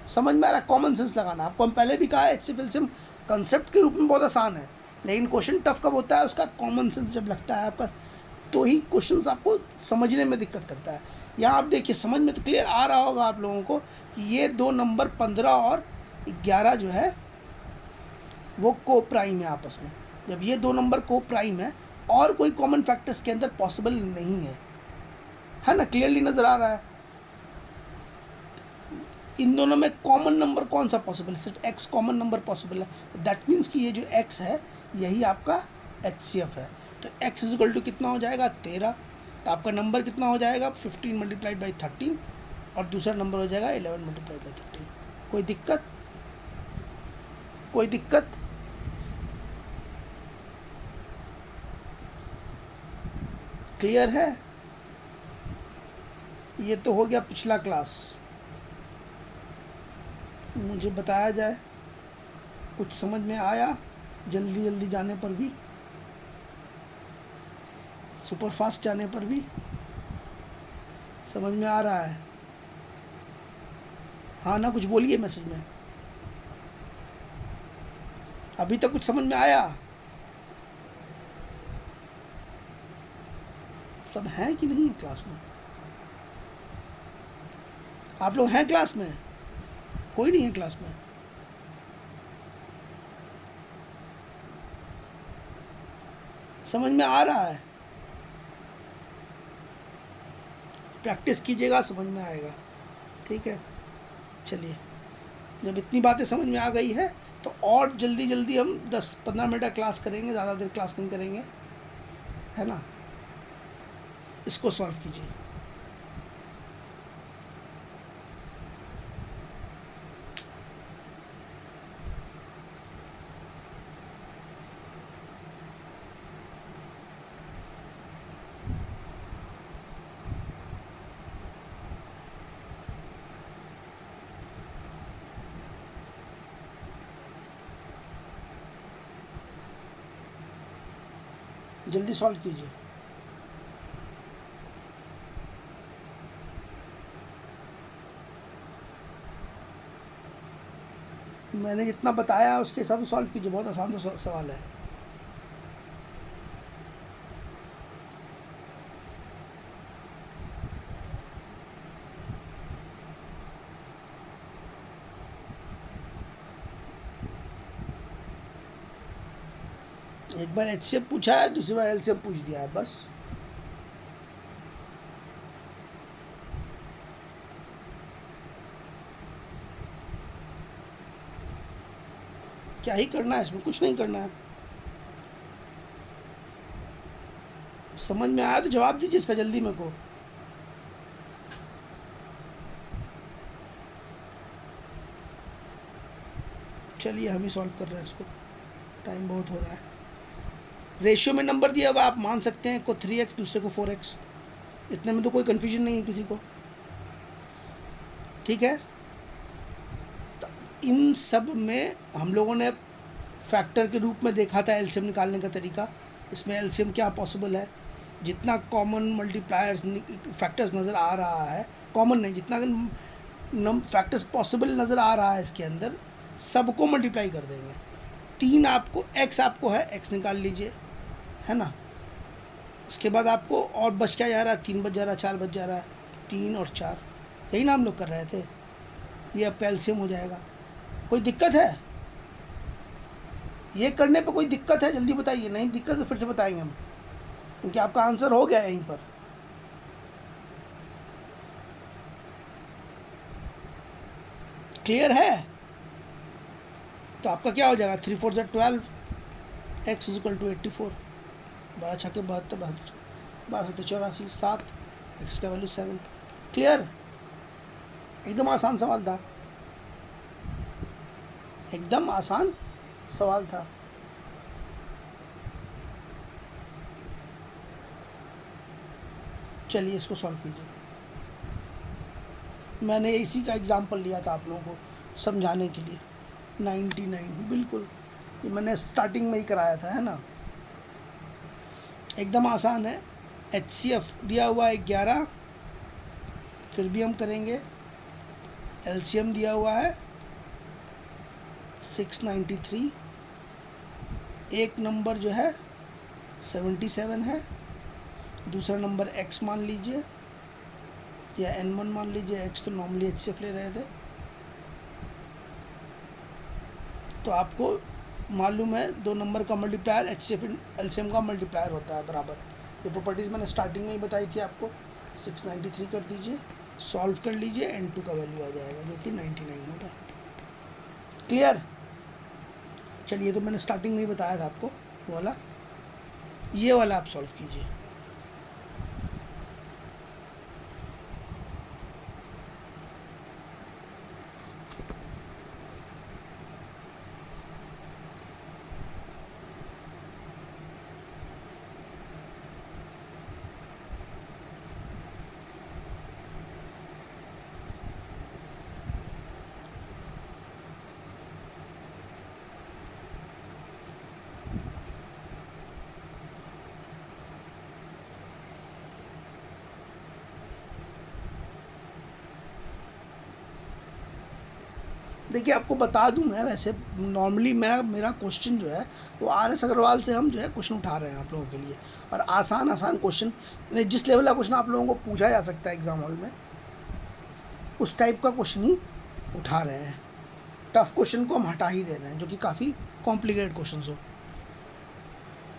समझ में आ रहा है? कॉमन सेंस लगाना आपको, हम पहले भी कहा है HCF एलसीएम कंसेप्ट के रूप में बहुत आसान है, लेकिन क्वेश्चन टफ कब होता है? उसका कॉमन सेंस जब लगता है आपका, तो ही क्वेश्चंस आपको समझने में दिक्कत करता है। यहाँ आप देखिए, समझ में तो क्लियर आ रहा होगा आप लोगों को कि ये 2 नंबर 15 और 11 जो है वो को प्राइम है आपस में। जब ये 2 नंबर को प्राइम है और कोई कॉमन फैक्टर्स के अंदर पॉसिबल नहीं है ना? क्लियरली नज़र आ रहा है? इन दोनों में कॉमन नंबर कौन सा पॉसिबल है? सिर्फ x कॉमन नंबर पॉसिबल है। दैट मीन्स कि ये जो x है यही आपका HCF है। तो x इक्वल टू कितना हो जाएगा? 13। तो आपका नंबर कितना हो जाएगा? 15 मल्टीप्लाइड बाई 13, और दूसरा नंबर हो जाएगा 11 मल्टीप्लाइड बाई 13। कोई दिक्कत? कोई दिक्कत? क्लियर है? ये तो हो गया पिछला क्लास। मुझे बताया जाए, कुछ समझ में आया? जल्दी जल्दी जाने पर भी, सुपर फास्ट जाने पर भी समझ में आ रहा है? हाँ ना? कुछ बोलिए मैसेज में। अभी तक कुछ समझ में आया? सब हैं कि नहीं क्लास में? आप लोग हैं क्लास में? कोई नहीं है क्लास में? समझ में आ रहा है? प्रैक्टिस कीजिएगा, समझ में आएगा। ठीक है, चलिए, जब इतनी बातें समझ में आ गई है तो और जल्दी जल्दी हम 10-15 मिनट का क्लास करेंगे, ज़्यादा देर क्लास नहीं करेंगे, है ना? इसको सॉल्व कीजिए। जल्दी सॉल्व कीजिए। मैंने जितना बताया उसके हिसाब से सॉल्व कीजिए, बहुत आसान सा सवाल है। एक बार HCF पूछा है, दूसरी बार LCM पूछ दिया है, बस। क्या ही करना है इसमें? कुछ नहीं करना है। समझ में आया तो जवाब दीजिए इसका जल्दी मेरे को। चलिए, हम ही सॉल्व कर रहे हैं इसको, टाइम बहुत हो रहा है। रेशियो में नंबर दिया हुआ, आप मान सकते हैं, को 3x दूसरे को 4x, इतने में तो कोई कन्फ्यूजन नहीं है किसी को। ठीक है, तो इन सब में हम लोगों ने फैक्टर के रूप में देखा था एलसीएम निकालने का तरीका। इसमें एलसीएम क्या पॉसिबल है, जितना कॉमन मल्टीप्लायर्स फैक्टर्स नज़र आ रहा है, कॉमन नहीं, जितना फैक्टर्स पॉसिबल नज़र आ रहा है इसके अंदर, सबको मल्टीप्लाई कर देंगे। 3 आपको x आपको है, x निकाल लीजिए, है ना? उसके बाद आपको और बच क्या जा रहा है? 3 बच जा रहा है, 4 बच जा रहा है, 3 और 4, यही ना हम लोग कर रहे थे। ये अब कैल्शियम हो जाएगा। कोई दिक्कत है? ये करने पे कोई दिक्कत है? जल्दी बताइए, नहीं दिक्कत तो फिर से बताएंगे हम, क्योंकि आपका आंसर हो गया यहीं पर। क्लियर है? तो आपका क्या हो जाएगा? 3 4 से 12, x इज इक्वल टू 84, 12 छक्के 72, 12 7 84, 7, x का वैल्यू 7। क्लियर? एकदम आसान सवाल था, एकदम आसान सवाल था। चलिए इसको सॉल्व कीजिए। मैंने इसी का एग्जांपल लिया था आप लोगों को समझाने के लिए। 99 बिल्कुल, ये मैंने स्टार्टिंग में ही कराया था, है ना। एकदम आसान है। HCF दिया हुआ है 11, फिर भी हम करेंगे। LCM दिया हुआ है 693, एक नंबर जो है 77 है, दूसरा नंबर X मान लीजिए या N1 मान लीजिए, X तो नॉर्मली HCF ले रहे थे। तो आपको मालूम है दो नंबर का मल्टीप्लायर HCF LCM का मल्टीप्लायर होता है बराबर। ये प्रॉपर्टीज़ मैंने स्टार्टिंग में ही बताई थी आपको। 693 कर दीजिए, सॉल्व कर लीजिए, N2 का वैल्यू आ जाएगा जो कि 99 होगा। क्लियर? चलिए, तो मैंने स्टार्टिंग में ही बताया था आपको वाला, ये वाला आप सॉल्व कीजिए। देखिए, आपको बता दूं मैं, वैसे नॉर्मली मेरा क्वेश्चन जो है वो RS अग्रवाल से हम जो है क्वेश्चन उठा रहे हैं आप लोगों के लिए। और आसान क्वेश्चन, जिस लेवल का क्वेश्चन आप लोगों को पूछा जा सकता है एग्ज़ाम हॉल में, उस टाइप का क्वेश्चन ही उठा रहे हैं। टफ क्वेश्चन को हम हटा ही दे रहे हैं जो कि काफ़ी कॉम्प्लिकेटेड क्वेश्चन हो।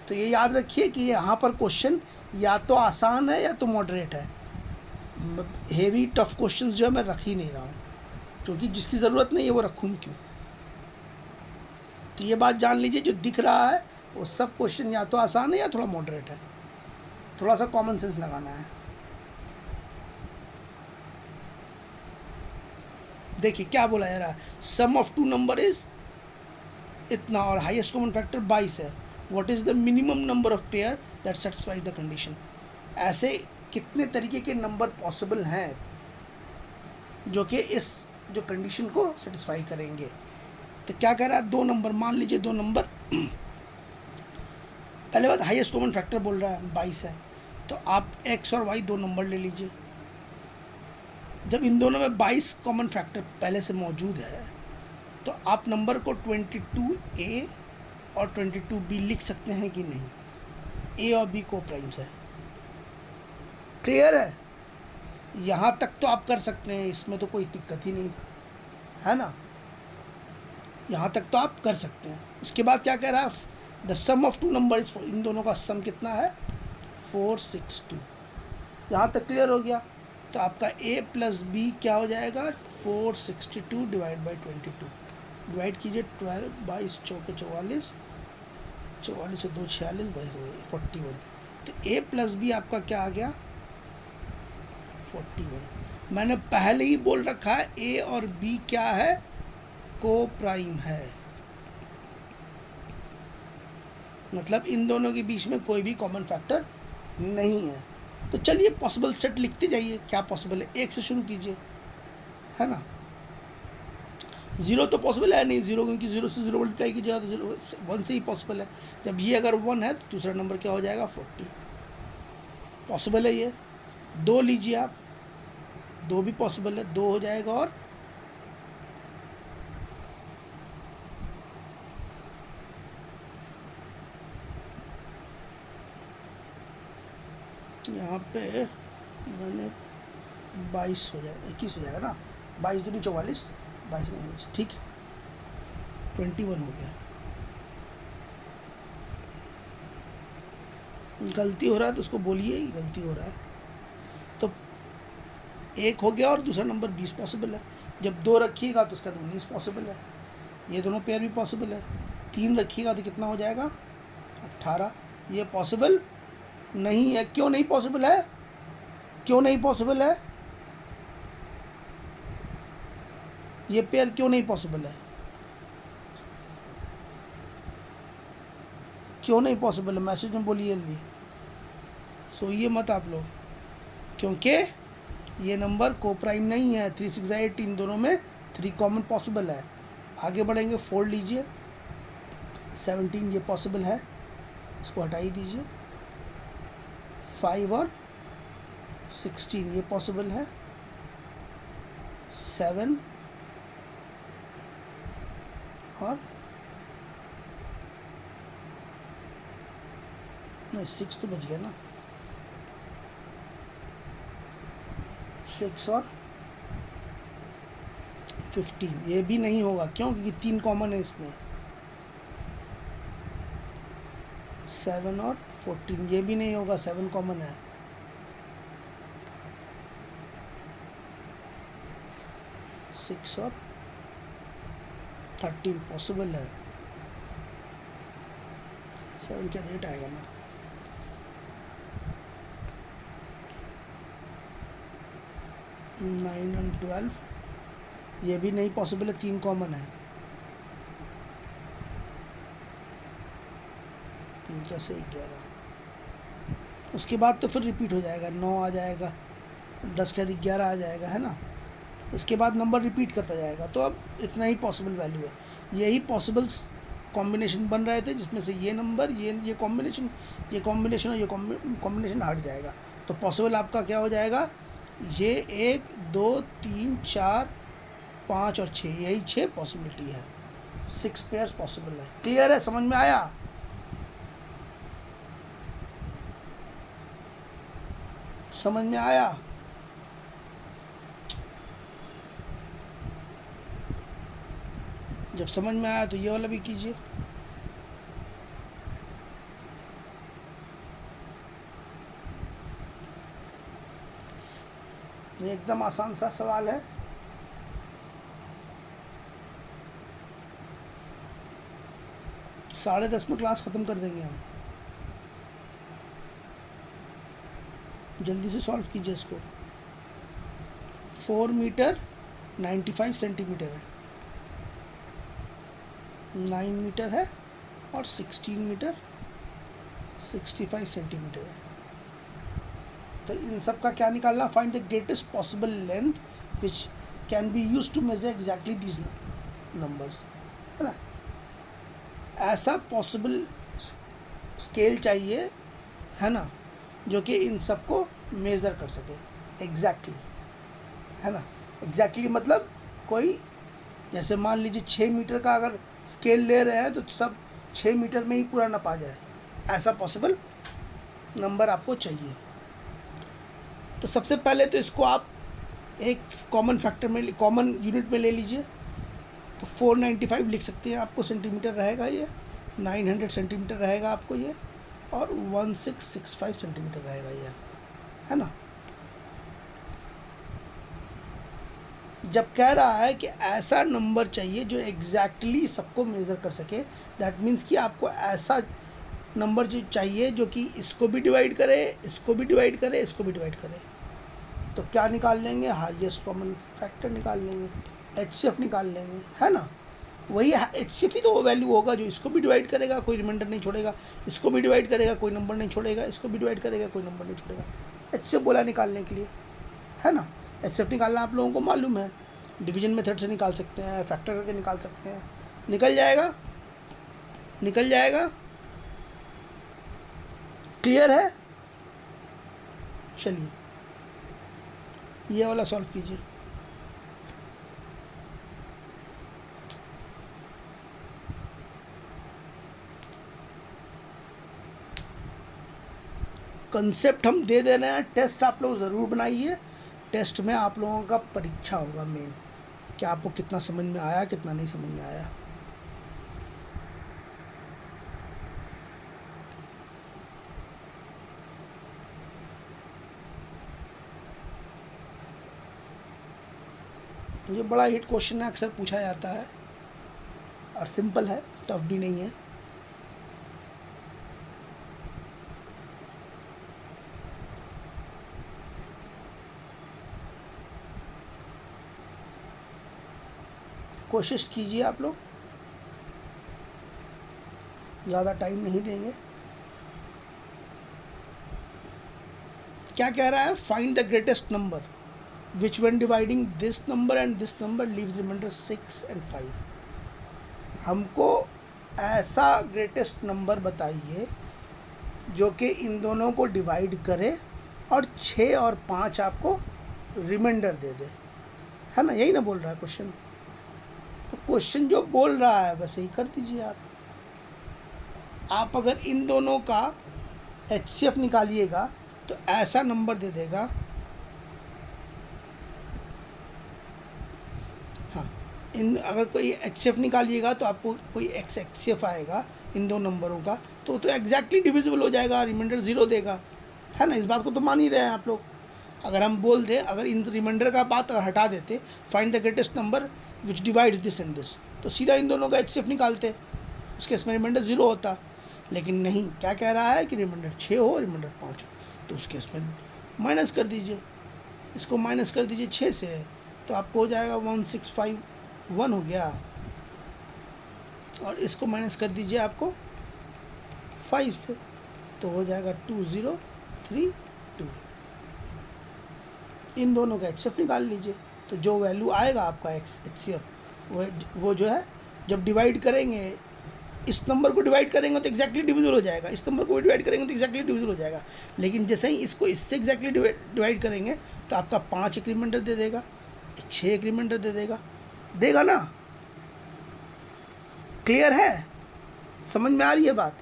तो ये याद रखिए कि यहाँ पर क्वेश्चन या तो आसान है या तो मॉडरेट है। हेवी टफ क्वेश्चन जो है मैं रख ही नहीं रहा हूँ, क्योंकि जिसकी ज़रूरत नहीं है वो रखूँ ही क्यों। तो ये बात जान लीजिए, जो दिख रहा है वो सब क्वेश्चन या तो आसान है या थोड़ा मॉडरेट है। थोड़ा सा कॉमन सेंस लगाना है। देखिए क्या बोला जा रहा है, सम ऑफ टू नंबर इज इतना और हाईएस्ट कॉमन फैक्टर 22 है। What is the minimum number of pair that satisfies the condition. ऐसे कितने तरीके के नंबर पॉसिबल हैं जो कि इस जो कंडीशन को सेटिस्फाई करेंगे। तो क्या कह रहा है, दो नंबर मान लीजिए, दो नंबर पहले बात हाईएस्ट कॉमन फैक्टर बोल रहा है 22 है, तो आप X और Y दो नंबर ले लीजिए। जब इन दोनों में 22 कॉमन फैक्टर पहले से मौजूद है तो आप नंबर को 22A और 22B लिख सकते हैं कि नहीं। A और B को प्राइम्स है। क्लियर है? यहाँ तक तो आप कर सकते हैं, इसमें तो कोई दिक्कत ही नहीं था, है ना। यहाँ तक तो आप कर सकते हैं। इसके बाद क्या कह रहा है, the sum of two number is, इन दोनों का सम कितना है 462। यहाँ तक क्लियर हो गया। तो आपका A प्लस B क्या हो जाएगा 462 डिवाइड बाई 22। डिवाइड कीजिए 12 22 चौके 44, 44 से 2 46 41। तो A प्लस B आपका क्या आ गया 41। मैंने पहले ही बोल रखा है A और B क्या है, को प्राइम है। मतलब इन दोनों के बीच में कोई भी कॉमन फैक्टर नहीं है। तो चलिए पॉसिबल सेट लिखते जाइए, क्या पॉसिबल है। एक से शुरू कीजिए, है ना। ज़ीरो तो पॉसिबल है नहीं, ज़ीरो, क्योंकि ज़ीरो से ज़ीरो मल्टीप्लाई कीजिएगा तो ज़ीरो 1 से ही पॉसिबल है। जब ये अगर 1 है तो दूसरा नंबर क्या हो जाएगा 40। पॉसिबल है ये। 2 लीजिए आप, 2 भी पॉसिबल है, 2 हो जाएगा। और यहाँ पे मैंने 22 हो जाएगा, 21 हो जाएगा ना, 22 दूनी 44, 22 नहीं 21, ठीक, 21 हो गया। गलती हो रहा है तो उसको बोलिए कि गलती हो रहा है। तो एक हो गया और दूसरा नंबर 20 पॉसिबल है। जब 2 रखिएगा तो उसका 19 पॉसिबल है। ये दोनों पेयर भी पॉसिबल है। 3 रखिएगा तो कितना हो जाएगा 18। ये पॉसिबल नहीं है। क्यों नहीं पॉसिबल है, क्यों नहीं पॉसिबल है, ये पेयर क्यों नहीं पॉसिबल है, क्यों नहीं पॉसिबल है, मैसेज में बोलिए जल्दी। सोइए मत आप लोग, क्योंकि ये नंबर को प्राइम नहीं है, 3 6 8, इन दोनों में 3 कॉमन पॉसिबल है। आगे बढ़ेंगे, 4 लीजिए, 17 ये पॉसिबल है, इसको हटा ही दीजिए। 5 और 16 ये पॉसिबल है। 7 और नहीं, 6 तो बच गया ना, 6 और 15 ये भी नहीं होगा, क्यों? क्योंकि 3 कॉमन है इसमें। 7 और 14 ये भी नहीं होगा, 7 कॉमन है। 6 और 13 पॉसिबल है। 7 क्या 8 आएगा ना। 9 और 12 ये भी नहीं पॉसिबल है, 3 कॉमन है। जैसे 11, उसके बाद तो फिर रिपीट हो जाएगा, 9 आ जाएगा, 10 के अधिक 11 आ जाएगा, है ना। उसके बाद नंबर रिपीट करता जाएगा। तो अब इतना ही पॉसिबल वैल्यू है, यही पॉसिबल कॉम्बिनेशन बन रहे थे, जिसमें से ये नंबर, ये कॉम्बिनेशन, ये कॉम्बिनेशन और ये कॉम्बिनेशन हट जाएगा। तो पॉसिबल आपका क्या हो जाएगा, ये 1 2 3 4 5 और 6, यही 6 पॉसिबिलिटी है, 6 पेयर्स पॉसिबल है। क्लियर है, समझ में आया? समझ में आया? जब समझ में आया तो ये वाला भी कीजिए। ये एकदम आसान सा सवाल है। साढ़े 10 में क्लास ख़त्म कर देंगे हम। जल्दी से सॉल्व कीजिए इसको। 4 मीटर 95 सेंटीमीटर है, 9 मीटर है और 16 मीटर 65 सेंटीमीटर है। तो इन सब का क्या निकालना, find the greatest possible length which can be use to measure exactly these numbers, है ना। ऐसा पॉसिबल स्केल चाहिए, है ना, जो कि इन सबको मेज़र कर सके एग्जैक्टली, है ना। एग्जैक्टली मतलब कोई, जैसे मान लीजिए 6 मीटर का अगर स्केल ले रहे हैं तो सब 6 मीटर में ही पूरा नपा जाए, ऐसा पॉसिबल नंबर आपको चाहिए। तो सबसे पहले तो इसको आप एक कॉमन फैक्टर में, कॉमन यूनिट में ले लीजिए। तो 495 लिख सकते हैं, आपको सेंटीमीटर रहेगा ये, 900 सेंटीमीटर रहेगा आपको ये, और 1665 सेंटीमीटर रहेगा ये, है ना। जब कह रहा है कि ऐसा नंबर चाहिए जो एग्जैक्टली सबको मेज़र कर सके, दैट मीन्स कि आपको ऐसा नंबर जो चाहिए जो कि इसको भी डिवाइड करे, इसको भी डिवाइड करे, इसको भी डिवाइड करे। तो क्या निकाल लेंगे, हाईएस्ट कॉमन फैक्टर निकाल लेंगे, HCF निकाल लेंगे, है ना। वही HCF ही तो वो वैल्यू होगा जो इसको भी डिवाइड करेगा, कोई रिमाइंडर नहीं छोड़ेगा, इसको भी डिवाइड करेगा, कोई नंबर नहीं छोड़ेगा, इसको भी डिवाइड करेगा, कोई नंबर नहीं छोड़ेगा। HCF बोला निकालने के लिए, है ना। HCF निकालना आप लोगों को मालूम है, डिवीजन मेथड से निकाल सकते हैं, फैक्टर करके निकाल सकते हैं, निकल जाएगा, निकल जाएगा। क्लियर है? चलिए ये वाला सॉल्व कीजिए। कंसेप्ट हम दे दे रहे हैं, टेस्ट आप लोग ज़रूर बनाइए। टेस्ट में आप लोगों का परीक्षा होगा मेन, कि आपको कितना समझ में आया, कितना नहीं समझ में आया। ये बड़ा हिट क्वेश्चन है, अक्सर पूछा जाता है और सिंपल है, टफ भी नहीं है। कोशिश कीजिए आप लोग, ज़्यादा टाइम नहीं देंगे। क्या कह रहा है, find the greatest number. Which one dividing this number and this number leaves remainder 6 and 5। हमको ऐसा ग्रेटेस्ट नंबर बताइए जो कि इन दोनों को डिवाइड करे और 6 और 5 आपको रिमाइंडर दे दे, है ना, यही ना बोल रहा है क्वेश्चन। तो क्वेश्चन जो बोल रहा है वैसे ही कर दीजिए आप अगर इन दोनों का HCF निकालिएगा तो ऐसा नंबर दे देगा, हाँ, इन अगर कोई HCF निकालिएगा तो आपको कोई HCF आएगा इन दो नंबरों का, तो एग्जैक्टली डिविजिबल हो जाएगा, रिमाइंडर 0 देगा, है ना। इस बात को तो मान ही रहे हैं आप लोग। अगर हम बोल दें, अगर इन रिमाइंडर का बात हटा देते, find the greatest number which divides this and this, तो सीधा इन दोनों का HCF निकालते, उसके इसमें रिमाइंडर 0 होता। लेकिन नहीं, क्या कह रहा है कि रिमाइंडर 6 हो, रिमाइंडर 5 हो, तो उसके इसमें माइनस कर दीजिए, इसको माइनस कर दीजिए 6 से, तो आपको हो जाएगा 1651 हो गया, और इसको माइनस कर दीजिए आपको 5 से, तो हो जाएगा 2032। इन दोनों का HCF निकाल लीजिए, तो जो वैल्यू आएगा आपका HCF वो जो है, जब डिवाइड करेंगे, इस नंबर को डिवाइड करेंगे तो एग्जैक्टली डिविजिबल हो जाएगा, इस नंबर को डिवाइड करेंगे तो एग्जैक्टली डिविजिबल हो जाएगा। लेकिन जैसे ही इसको इससे एग्जैक्टली डिवाइड करेंगे तो आपका 5 एक रिमाइंडर दे देगा, 6 एक रिमाइंडर दे देगा ना। क्लियर है, समझ में आ रही है बात?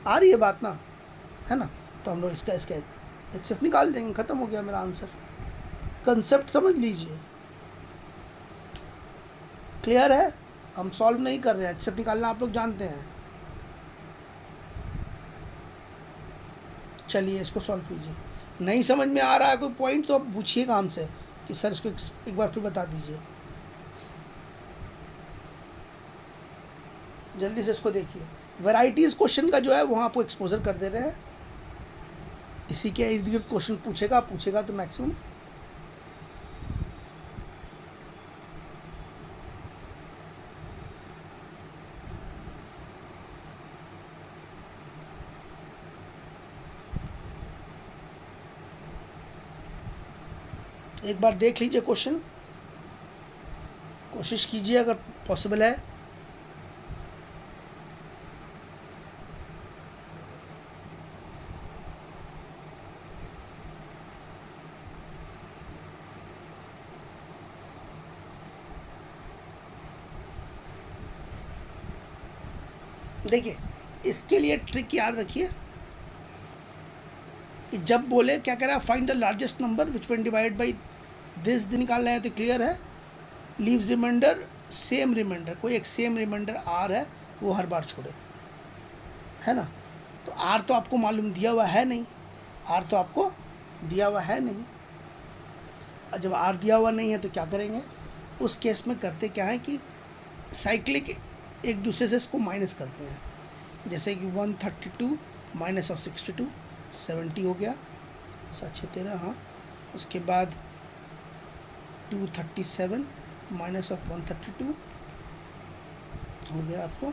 आ रही है बात ना, है ना। तो हम लोग इसका HCF निकाल देंगे, ख़त्म हो गया मेरा आंसर। कंसेप्ट समझ लीजिए, क्लियर है। हम सॉल्व नहीं कर रहे हैं, HCF निकालना आप लोग जानते हैं। चलिए इसको सॉल्व कीजिए। नहीं समझ में आ रहा है कोई पॉइंट तो आप पूछिएगा हमसे कि सर इसको एक बार फिर बता दीजिए। जल्दी से इसको देखिए। वैराइटीज़ क्वेश्चन का जो है वहाँ आपको एक्सपोजर कर दे रहे हैं, इसी के इर्द गिर्द क्वेश्चन पूछेगा तो मैक्सिमम। एक बार देख लीजिए क्वेश्चन, कोशिश कीजिए अगर पॉसिबल है। देखिए, इसके लिए ट्रिक याद रखिए कि जब बोले क्या कह रहा है, find the largest number which one divide by this निकालना है, तो क्लियर है। लीव्स रिमाइंडर सेम रिमाइंडर, कोई एक सेम रिमाइंडर आर है वो हर बार छोड़े, है ना। तो आर तो आपको मालूम दिया हुआ है नहीं, आर तो आपको दिया हुआ है नहीं। और जब आर दिया हुआ नहीं है तो क्या करेंगे, उस केस में करते क्या है कि साइक्लिक एक दूसरे से इसको माइनस करते हैं। जैसे कि 132 माइनस ऑफ 62 70 हो गया, 7×6=13, हाँ। उसके बाद 237 माइनस ऑफ 132 हो गया आपको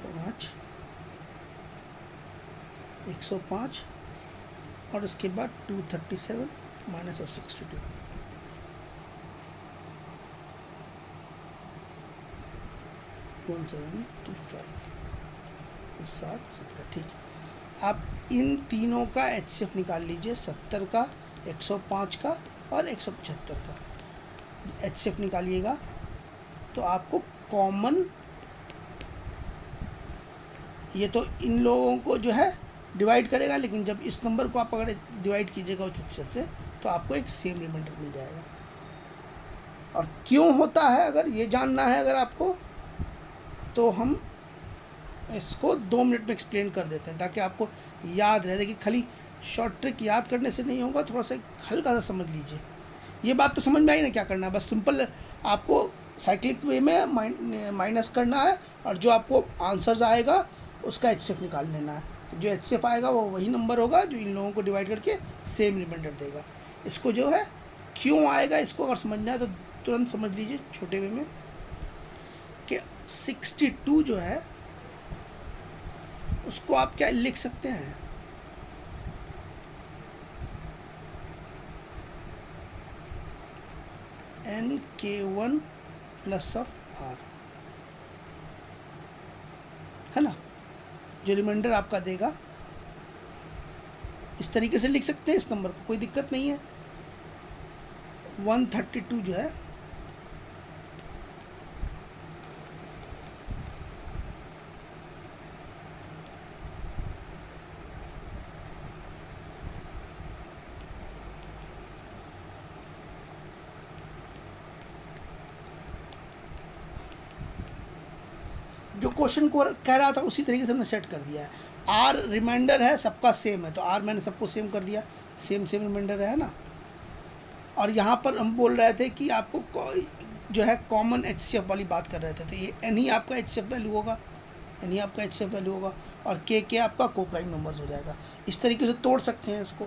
5, 105, और उसके बाद 237 माइनस ऑफ 62 1725 7 ठीक है। आप इन तीनों का HCF निकाल लीजिए, 70 का, 105 का और 175 का HCF निकालिएगा तो आपको कॉमन, ये तो इन लोगों को जो है डिवाइड करेगा, लेकिन जब इस नंबर को आप अगर डिवाइड कीजिएगा उस HCF से तो आपको एक सेम रिमाइंडर मिल जाएगा। और क्यों होता है अगर ये जानना है अगर आपको, तो हम इसको 2 मिनट में एक्सप्लेन कर देते हैं ताकि आपको याद रहे। देखिए, खाली शॉर्ट ट्रिक याद करने से नहीं होगा, थोड़ा सा हल्का सा समझ लीजिए। ये बात तो समझ में आई ना क्या करना है, बस सिंपल आपको साइक्लिक वे में माइनस करना है और जो आपको आंसर्स आएगा उसका HCF निकाल लेना है। तो जो HCF आएगा वो वही नंबर होगा जो इन लोगों को डिवाइड करके सेम रिमाइंडर देगा। इसको जो है क्यों आएगा, इसको अगर समझना है तो तुरंत समझ लीजिए छोटे वे में कि 62 जो है उसको आप क्या लिख सकते हैं, NK1 प्लस ऑफ R, है ना, जो रिमाइंडर आपका देगा। इस तरीके से लिख सकते हैं इस नंबर को, कोई दिक्कत नहीं है। 132 जो है जो क्वेश्चन को कह रहा था उसी तरीके से हमने सेट कर दिया है। आर रिमाइंडर है, सबका सेम है, तो आर मैंने सबको सेम कर दिया, सेम सेम रिमाइंडर है ना। और यहाँ पर हम बोल रहे थे कि आपको जो है कॉमन HCF वाली बात कर रहे थे, तो ये एन ही आपका HCF वैल्यू होगा, एन ही आपका HCF वैल्यू होगा, और के आपका को प्राइम नंबर्स हो जाएगा। इस तरीके से तोड़ सकते हैं इसको।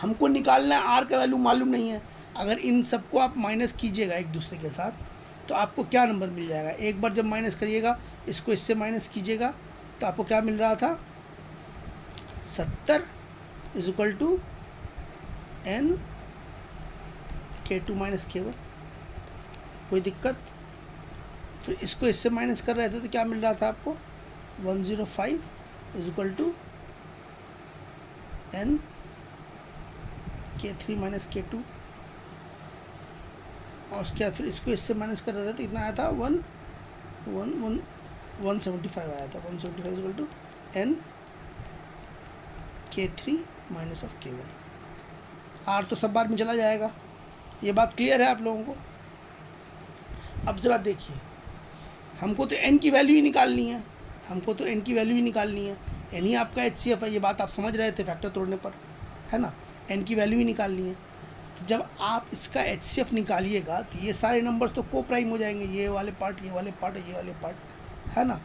हमको निकालना है आर का वैल्यू मालूम नहीं है, अगर इन सबको आप माइनस कीजिएगा एक दूसरे के साथ तो आपको क्या नंबर मिल जाएगा। एक बार जब माइनस करिएगा, इसको इससे माइनस कीजिएगा, तो आपको क्या मिल रहा था, 70 is equal to N K2 minus K1, कोई दिक्कत। फिर इसको इससे माइनस कर रहे थे तो क्या मिल रहा था आपको, 105 is equal to N K3 minus K2, और उसके बाद फिर इसको इससे माइनस कर रहे थे तो इतना आया था 175 आया था, 175 equal to N K3 minus of K1। आर तो सब बार में चला जाएगा, ये बात क्लियर है आप लोगों को। अब ज़रा देखिए, हमको तो n की वैल्यू ही निकालनी है, हमको तो n की वैल्यू ही निकालनी है, n ही आपका HCF है, ये बात आप समझ रहे थे फैक्टर तोड़ने पर, है ना, n की वैल्यू ही निकालनी है। जब आप इसका HCF निकालिएगा तो ये सारे नंबर्स तो को प्राइम हो जाएंगे, ये वाले पार्ट, ये वाले पार्ट, ये वाले पार्ट, है ना,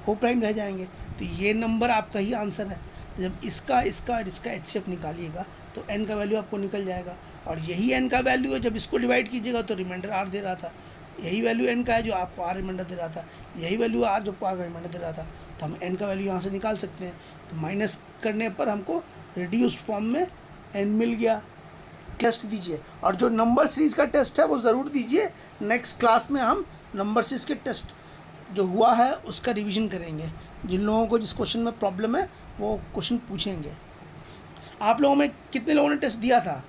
को प्राइम रह जाएंगे, तो ये नंबर आपका ही आंसर है। तो जब इसका इसका और इसका HCF निकालिएगा तो n का वैल्यू आपको निकल जाएगा, और यही n का वैल्यू है, जब इसको डिवाइड कीजिएगा तो रिमाइंडर r दे रहा था, यही वैल्यू n का है जो आपको r रिमाइंडर दे रहा था, यही वैल्यू r जो आपको r रिमाइंडर दे रहा था, तो हम n का वैल्यू यहाँ से निकाल सकते हैं। तो माइनस करने पर हमको रिड्यूस्ड फॉर्म में n मिल गया। टेस्ट दीजिए, और जो नंबर सीरीज़ का टेस्ट है वो ज़रूर दीजिए। नेक्स्ट क्लास में हम नंबर सीरीज़ के टेस्ट जो हुआ है उसका रिवीजन करेंगे। जिन लोगों को जिस क्वेश्चन में प्रॉब्लम है वो क्वेश्चन पूछेंगे। आप लोगों में कितने लोगों ने टेस्ट दिया था?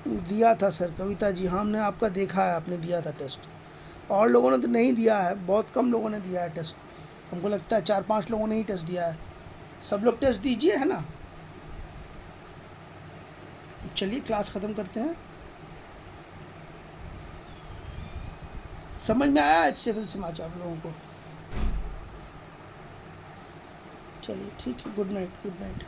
दिया था सर, कविता जी, हमने आपका देखा है, आपने दिया था टेस्ट। और लोगों ने तो नहीं दिया है, बहुत कम लोगों ने दिया है टेस्ट, हमको लगता है 4-5 लोगों ने ही टेस्ट दिया है। सब लोग टेस्ट दीजिए, है ना। चलिए क्लास ख़त्म करते हैं। समझ में आया HCF समाज आप लोगों को? चलिए ठीक है, गुड नाइट, गुड नाइट।